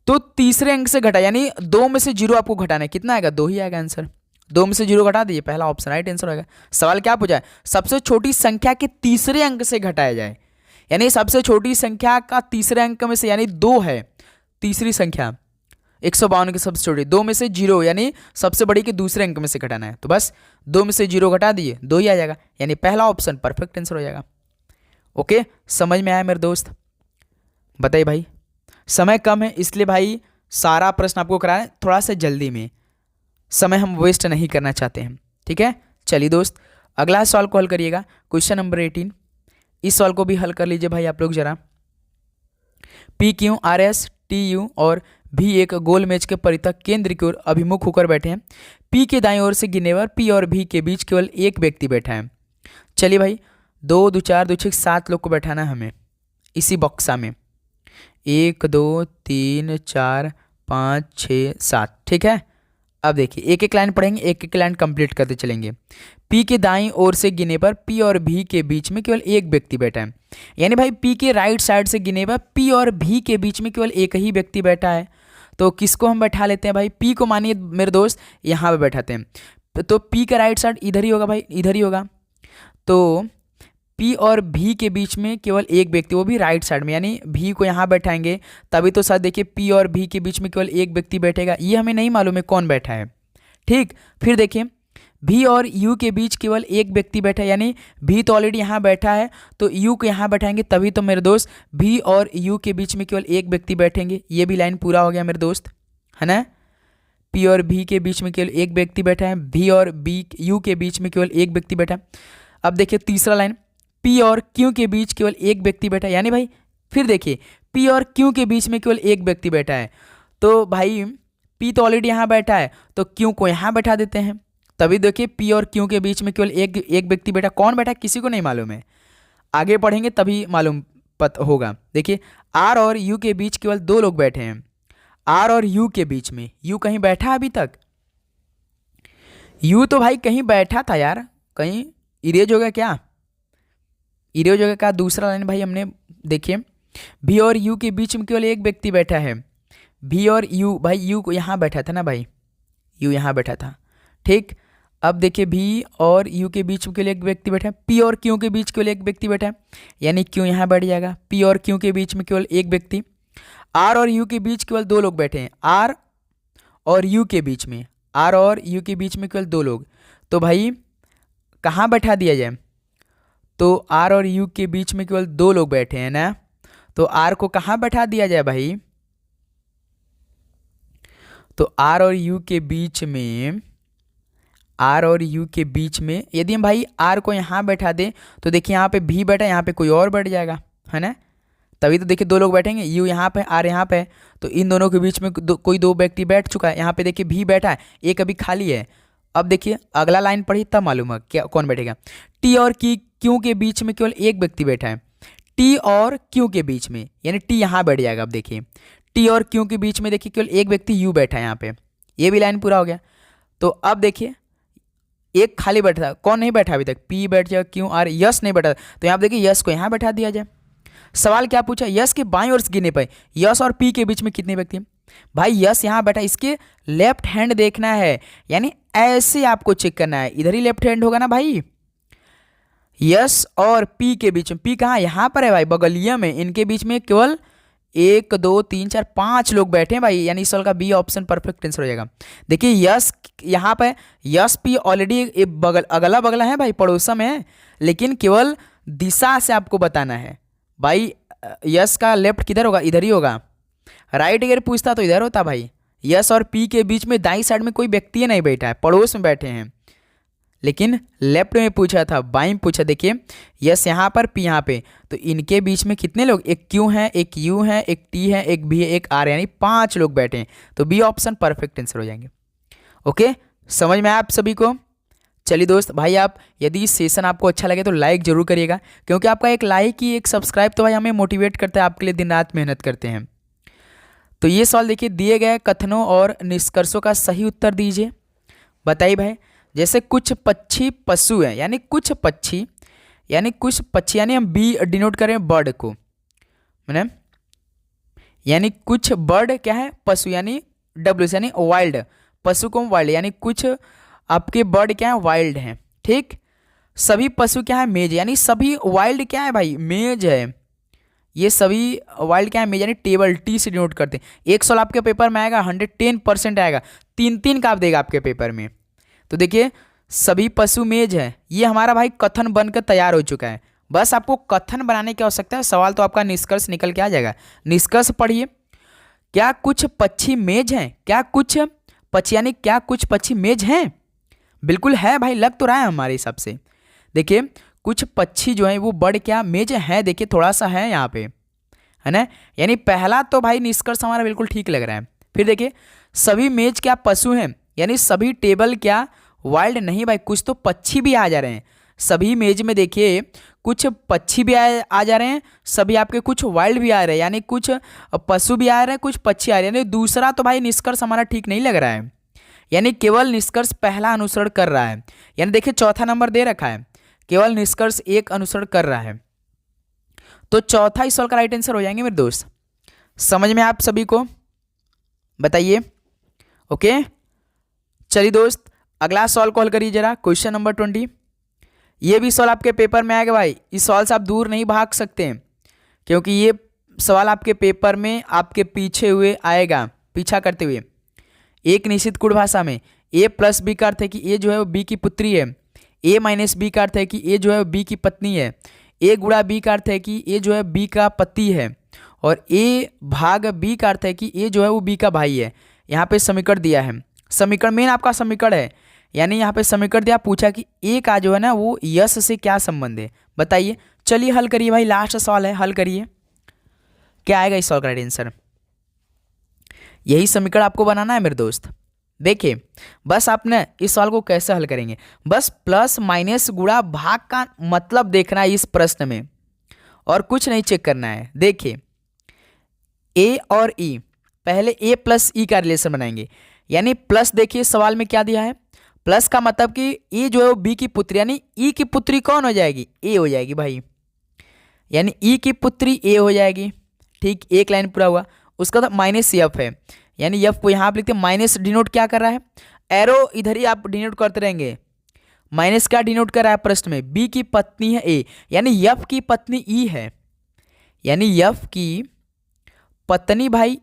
तो तीसरे अंक से घटा, यानी 2 में से 0 आपको घटाना है, कितना आएगा, 2 ही आएगा आंसर। 2 में से 0 घटा दीजिए, पहला ऑप्शन राइट आंसर होगा। सवाल क्या पूछा है, सबसे छोटी संख्या के तीसरे अंक से घटाया जाए, यानी सबसे छोटी संख्या का तीसरे अंक में से, यानी 2 है तीसरी संख्या 152 की सबसे छोटी, 2 में से 0 यानी सबसे बड़ी के दूसरे अंक में से घटाना है, तो बस 2 में से 0 घटा दिए, 2 ही आ जाएगा, यानी पहला ऑप्शन परफेक्ट आंसर हो जाएगा। ओके, समझ में आया मेरे दोस्त, बताइए भाई। समय कम है इसलिए भाई सारा प्रश्न आपको कराएं थोड़ा सा जल्दी में, समय हम वेस्ट नहीं करना चाहते हैं, ठीक है। चलिए दोस्त अगला सवाल को हल करिएगा, क्वेश्चन नंबर 18। इस सवाल को भी हल कर लीजिए भाई आप लोग जरा। P Q R S T U और भी एक गोल मेज के परितः केंद्र की ओर अभिमुख होकर बैठे हैं। पी के दाईं ओर से गिने पर पी और भी के बीच केवल एक व्यक्ति बैठा है। चलिए भाई 2 2 4 2 6 7 लोग को बैठाना है हमें इसी बक्सा में, 1 2 3 4 5 6 7, ठीक है। अब देखिए एक एक लाइन पढ़ेंगे, एक एक लाइन कंप्लीट करते चलेंगे। पी के दाईं ओर से गिने पर पी और भी के बीच में केवल एक व्यक्ति बैठा है। यानी भाई पी के राइट साइड से गिने पर पी और भी के बीच में केवल एक ही व्यक्ति बैठा है। तो किसको हम बैठा लेते हैं भाई, पी को मानिए मेरे दोस्त यहाँ पे बैठाते हैं। तो पी का राइट साइड इधर ही होगा भाई, इधर ही होगा। तो पी और भी के बीच में केवल एक व्यक्ति, वो भी राइट साइड में, यानी भी को यहाँ बैठाएंगे तभी तो सर देखिए पी और भी के बीच में केवल एक व्यक्ति बैठेगा। ये हमें नहीं मालूम है कौन बैठा है। ठीक, फिर देखिए भी और यू के बीच केवल एक व्यक्ति बैठा है, यानी भी तो ऑलरेडी यहाँ बैठा है तो यू को यहाँ बैठाएंगे तभी तो मेरे दोस्त भी और यू के बीच में केवल एक व्यक्ति बैठेंगे। ये भी लाइन पूरा हो गया मेरे दोस्त, है ना। पी और भी के बीच में केवल एक व्यक्ति बैठा है, भी और बी यू के बीच में केवल एक व्यक्ति बैठा है। अब देखिए तीसरा लाइन, पी और क्यू के बीच केवल एक व्यक्ति बैठा है, यानी भाई फिर देखिए पी और क्यू के बीच में केवल एक व्यक्ति बैठा है। तो भाई पी तो ऑलरेडी यहाँ बैठा है तो क्यू को यहाँ बैठा देते हैं, तभी देखिए पी और क्यू के बीच में केवल एक व्यक्ति बैठा। कौन बैठा किसी को नहीं मालूम है, आगे पढ़ेंगे तभी मालूम होगा। देखिए आर और यू के बीच केवल दो लोग बैठे हैं। आर और यू के बीच में यू कहीं बैठा है अभी तक? यू तो भाई कहीं बैठा था यार, कहीं इरेज हो गया क्या? इरेज हो गया क्या? दूसरा लाइन भाई हमने देखिए भी और यू के बीच में केवल एक व्यक्ति बैठा है। भी और यू, भाई यू को यहाँ बैठा था ना भाई, यू यहाँ बैठा था। ठीक, अब देखिए भी और यू के बीच में केवल एक व्यक्ति बैठा है। पी और क्यू के बीच केवल एक व्यक्ति बैठा है, यानी क्यू यहाँ बैठ जाएगा। पी और क्यू के बीच में केवल एक व्यक्ति। आर और यू के बीच केवल दो लोग बैठे हैं। आर और यू के बीच में, आर और यू के बीच में केवल दो लोग, तो भाई कहाँ बैठा दिया जाए? तो आर और यू के बीच में केवल दो लोग बैठे हैं ना, तो आर को कहाँ बैठा दिया जाए भाई? तो आर और यू के बीच में, आर और यू के बीच में यदि हम भाई आर को यहाँ बैठा दें तो देखिए यहाँ पे भी बैठा, यहाँ पे कोई और बैठ जाएगा, है ना। तभी तो देखिए दो लोग बैठेंगे, यू यहाँ पे आर यहाँ पे, तो इन दोनों के बीच में कोई दो व्यक्ति बैठ चुका है। यहाँ पे देखिए भी बैठा है, एक अभी खाली है। अब देखिए अगला लाइन पढ़ी तब मालूम है क्या कौन बैठेगा। टी और क्यू के बीच में केवल एक व्यक्ति बैठा है। टी और क्यू के बीच में, यानी टी यहाँ बैठ जाएगा। अब देखिए टी और क्यू के बीच में देखिए केवल एक व्यक्ति यू बैठा है यहाँ पे, ये भी लाइन पूरा हो गया। तो अब देखिए एक खाली बैठा था, कौन नहीं बैठा अभी तक? पी बैठ जाएगा, क्यू आर, यस नहीं बैठा, तो यहाँ देखिए यस को यहाँ बैठा दिया जाए। सवाल क्या पूछा? यस के बाईं ओर से गिने पर यस और पी के बीच में कितने व्यक्ति हैं? भाई यस यहाँ बैठा, इसके लेफ्ट हैंड देखना है, यानी ऐसे आपको चेक करना है, इधर ही लेफ्ट हैंड होगा ना भाई। यस और पी के बीच में, पी कहाँ? यहाँ पर है भाई, बगलिया में। इनके बीच में केवल 1 2 3 4 5 लोग बैठे हैं भाई, यानी इस सवाल का बी ऑप्शन परफेक्ट आंसर हो जाएगा। देखिए यस यहाँ पे, यस पी ऑलरेडी बगल अगला बगला है भाई, पड़ोसा में है, लेकिन केवल दिशा से आपको बताना है भाई। यस का लेफ्ट किधर होगा? इधर ही होगा। राइट अगर पूछता तो इधर होता भाई। यस और पी के बीच में दाईं साइड में कोई व्यक्ति नहीं बैठा है, पड़ोस में बैठे हैं, लेकिन लेफ्ट में पूछा था, बाईं में पूछा। देखिए यस यहाँ पर, पी यहाँ पे, तो इनके बीच में कितने लोग? एक क्यू है, एक यू है, एक टी है, एक भी है, एक आर, यानी 5 लोग बैठे हैं, तो बी ऑप्शन परफेक्ट आंसर हो जाएंगे। ओके, समझ में आया आप सभी को? चलिए दोस्त भाई, आप यदि सेशन आपको अच्छा लगे तो लाइक जरूर करिएगा, क्योंकि आपका एक लाइक ही एक सब्सक्राइब तो भाई हमें मोटिवेट करता है, आपके लिए दिन रात मेहनत करते हैं। तो ये सवाल देखिए, दिए गए कथनों और निष्कर्षों का सही उत्तर दीजिए। बताइए भाई, जैसे कुछ पक्षी पशु हैं, यानी कुछ पक्षी, यानी हम बी डिनोट करें बर्ड को, मैंने, यानी कुछ बर्ड क्या है? पशु, यानी डब्ल्यू यानी वाइल्ड, पशु को वाइल्ड, यानी कुछ आपके बर्ड क्या है? वाइल्ड हैं। ठीक, सभी पशु क्या है? मेज, यानी सभी वाइल्ड क्या है भाई? मेज है। ये सभी वाइल्ड क्या है? मेज, यानी टेबल, टी से डिनोट करते हैं। एक सवाल आपके पेपर में आएगा 110% आएगा, 3 का आप देगा आपके पेपर में। तो देखिए सभी पशु मेज है, ये हमारा भाई कथन बनकर तैयार हो चुका है। बस आपको कथन बनाने की आवश्यकता है, सवाल तो आपका निष्कर्ष निकल के आ जाएगा। निष्कर्ष पढ़िए, क्या कुछ पक्षी मेज हैं? क्या कुछ पक्षी, यानी क्या कुछ पक्षी मेज हैं? बिल्कुल है भाई, लग तो रहा है हमारे हिसाब से। देखिए कुछ पक्षी जो है वो बर्ड क्या मेज है? देखिए थोड़ा सा है यहाँ पे, है ना, यानी पहला तो भाई निष्कर्ष हमारा बिल्कुल ठीक लग रहा है। फिर देखिए सभी मेज क्या पशु हैं, यानी सभी टेबल क्या वाइल्ड नहीं भाई, कुछ तो पक्षी भी आ जा रहे हैं। सभी मेज में देखिए कुछ पक्षी भी आ जा रहे हैं, सभी आपके कुछ वाइल्ड भी आ रहे हैं, यानी कुछ पशु भी आ रहे हैं, कुछ पक्षी आ रहे हैं। दूसरा तो भाई निष्कर्ष हमारा ठीक नहीं लग रहा है, यानी केवल निष्कर्ष पहला अनुसरण कर रहा है। यानी देखिए चौथा नंबर दे रखा है, केवल निष्कर्ष एक अनुसरण कर रहा है, तो चौथा इस सवाल का राइट आंसर हो जाएंगे मेरे दोस्त। समझ में आप सभी को? बताइए। ओके, चलिए दोस्त अगला सवाल को हल करिए जरा। Question number 20। ये भी सवाल आपके पेपर में आएगा भाई, इस सवाल से आप दूर नहीं भाग सकते हैं, क्योंकि ये सवाल आपके पेपर में आपके पीछे हुए आएगा, पीछा करते हुए। एक निश्चित गुण भाषा में ए प्लस बी का अर्थ है कि ए जो है वो बी की पुत्री है, ए माइनस बी का अर्थ है कि ए जो है वो बी की पत्नी है, ए गुणा बी का अर्थ है कि ए जो है बी का पति है, और ए भाग बी का अर्थ है कि ए जो है वो बी का भाई है। यहाँ पे समीकरण दिया है, समीकरण मेन आपका समीकरण है, यानी यहाँ पे समीकरण दिया, पूछा कि ए का जो है ना वो यश से क्या संबंध है, बताइए। चलिए हल करिए भाई, लास्ट सवाल है, हल करिए। क्या आएगा इस सवाल का राइट आंसर? यही समीकरण आपको बनाना है मेरे दोस्त। देखिए बस आपने इस सवाल को कैसे हल करेंगे, बस प्लस माइनस गुणा भाग का मतलब देखना है इस प्रश्न में, और कुछ नहीं चेक करना है। देखिए ए और ई, पहले ए प्लस ई का रिलेशन बनाएंगे, यानी प्लस देखिए सवाल में क्या दिया है, प्लस का मतलब कि ए जो है वो बी की पुत्री, यानी ई की पुत्री कौन हो जाएगी? ए हो जाएगी भाई, यानी ई की पुत्री ए हो जाएगी। ठीक, एक लाइन पूरा हुआ। उसका तो माइनस एफ है, यानी एफ को यहाँ पे लिखते हैं, माइनस डिनोट क्या कर रहा है, एरो इधर ही आप डिनोट करते रहेंगे। माइनस क्या डिनोट कर रहा है प्रश्न में? बी की पत्नी है ए, यानी एफ की पत्नी ई है, यानी एफ की पत्नी भाई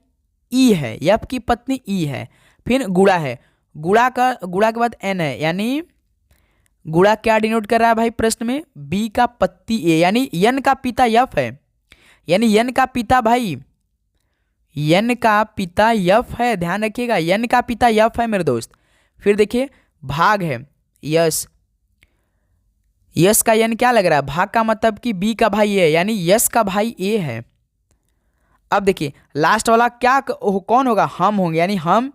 ई है, एफ की पत्नी ई है। फिर गुणा है, गुणा के बाद एन है, यानी गुणा क्या डिनोट कर रहा है भाई प्रश्न में? बी का पति ए, यानी एन का पिता एफ है, यानी एन का पिता भाई, एन का पिता एफ है, ध्यान रखिएगा, एन का पिता एफ है मेरे दोस्त। फिर देखिए भाग है यश, यश का एन क्या लग रहा है? भाग का मतलब कि बी का भाई है, यानी यश का भाई ए है। अब देखिए लास्ट वाला क्या कौन होगा? हम होंगे, यानी हम,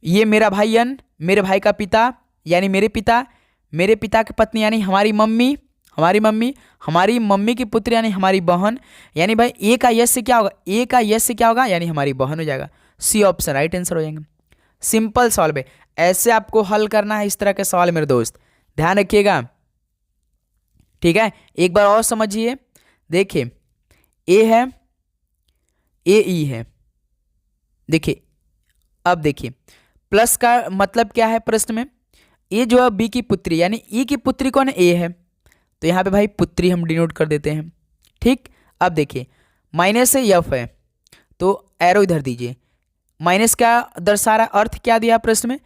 ये मेरा भाई एन, मेरे भाई का पिता यानी मेरे पिता, मेरे पिता की पत्नी यानी हमारी मम्मी, हमारी मम्मी, हमारी मम्मी की पुत्री यानी हमारी बहन, यानी भाई ए का यश से क्या होगा? ए का यश से क्या होगा? यानी हमारी बहन हो जाएगा। सी ऑप्शन राइट आंसर हो जाएंगे। सिंपल सॉल्व है, ऐसे आपको हल करना है इस तरह के सवाल मेरे दोस्त, ध्यान रखिएगा। ठीक है, एक बार और समझिए। देखिए ए है, ए ई है, देखिए अब देखिए प्लस का मतलब क्या है प्रश्न में? ए जो है बी की पुत्री, यानी ई की पुत्री कौन है? ए है, तो यहाँ पे भाई पुत्री हम डिनोट कर देते हैं। ठीक, अब देखिए माइनस से एफ है, तो एरो इधर दीजिए। माइनस का दर्शा रहा, अर्थ क्या दिया प्रश्न में?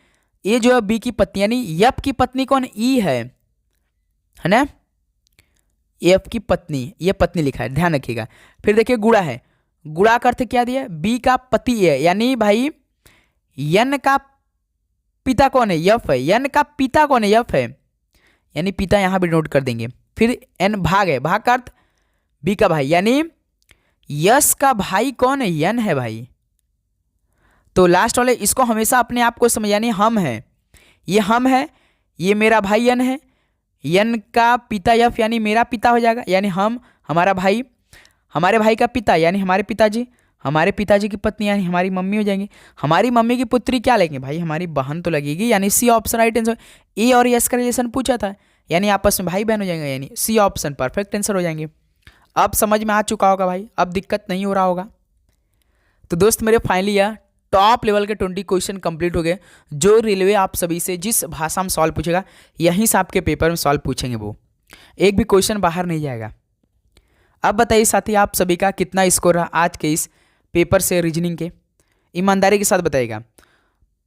ए जो है बी की पत्नी, यानी एफ की पत्नी कौन? ई है ना, एफ की पत्नी, ये पत्नी लिखा है, ध्यान रखिएगा। फिर देखिए गुणा है, गुणा का अर्थ क्या दिया? बी का पति है, यानी भाई एन का पिता कौन है? एफ है, एन का पिता कौन है? एफ है, यानी पिता यहां भी नोट कर देंगे। फिर एन भाग है, भाग का अर्थ बी का भाई, यानी यश का भाई कौन है? एन है भाई। तो लास्ट वाले इसको हमेशा अपने आप को समझ, यानी हम हैं, ये हम है, ये मेरा भाई एन है, एन का पिता एफ यानी मेरा पिता हो जाएगा, यानी हम, हमारा भाई, हमारे भाई का पिता यानी हमारे पिताजी, हमारे पिताजी की पत्नी यानी हमारी मम्मी हो जाएंगी, हमारी मम्मी की पुत्री क्या लेंगे भाई? हमारी बहन तो लगेगी, यानी सी ऑप्शन राइट आंसर। ए और यस का रिलेशन पूछा था, यानी आपस में भाई बहन हो जाएंगे, यानी सी ऑप्शन परफेक्ट आंसर हो जाएंगे। अब समझ में आ चुका होगा भाई, अब दिक्कत नहीं हो रहा होगा। तो दोस्त मेरे फाइनली यार टॉप लेवल के 20 क्वेश्चन कंप्लीट हो गए, जो रेलवे आप सभी से जिस भाषा में सवाल पूछेगा यहीं से आपके पेपर में सवाल पूछेंगे, वो एक भी क्वेश्चन बाहर नहीं जाएगा। अब बताइए साथी, आप सभी का कितना स्कोर रहा आज के इस पेपर से रीजनिंग के? ईमानदारी के साथ बताइएगा।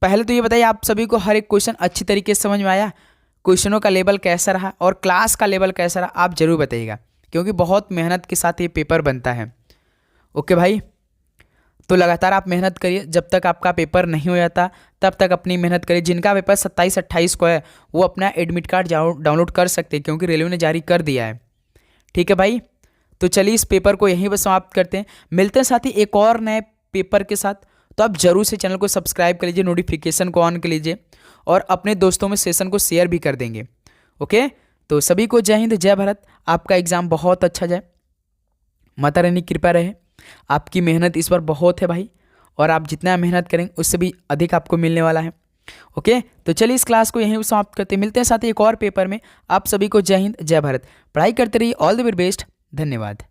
पहले तो ये बताइए आप सभी को हर एक क्वेश्चन अच्छी तरीके से समझ में आया, क्वेश्चनों का लेवल कैसा रहा और क्लास का लेवल कैसा रहा, आप जरूर बताइएगा, क्योंकि बहुत मेहनत के साथ ये पेपर बनता है। ओके भाई, तो लगातार आप मेहनत करिए, जब तक आपका पेपर नहीं हो जाता तब तक अपनी मेहनत करिए। जिनका पेपर 27-28 को है वो अपना एडमिट कार्ड डाउनलोड कर सकते हैं, क्योंकि रेलवे ने जारी कर दिया है। ठीक है भाई, तो चलिए इस पेपर को यहीं पर समाप्त करते हैं, मिलते हैं साथी एक और नए पेपर के साथ। तो आप जरूर से चैनल को सब्सक्राइब कर लीजिए, नोटिफिकेशन को ऑन कर लीजिए और अपने दोस्तों में सेशन को शेयर भी कर देंगे। ओके, तो सभी को जय हिंद, जय भारत। आपका एग्जाम बहुत अच्छा जाए, माता रानी की कृपा रहे। आपकी मेहनत इस बार बहुत है भाई, और आप जितना मेहनत करेंगे उससे भी अधिक आपको मिलने वाला है। ओके, तो चलिए इस क्लास को यहीं समाप्त करते हैं। मिलते हैं साथ ही एक और पेपर में। आप सभी को जय हिंद, जय भारत। पढ़ाई करते रहिए। All the very best. धन्यवाद।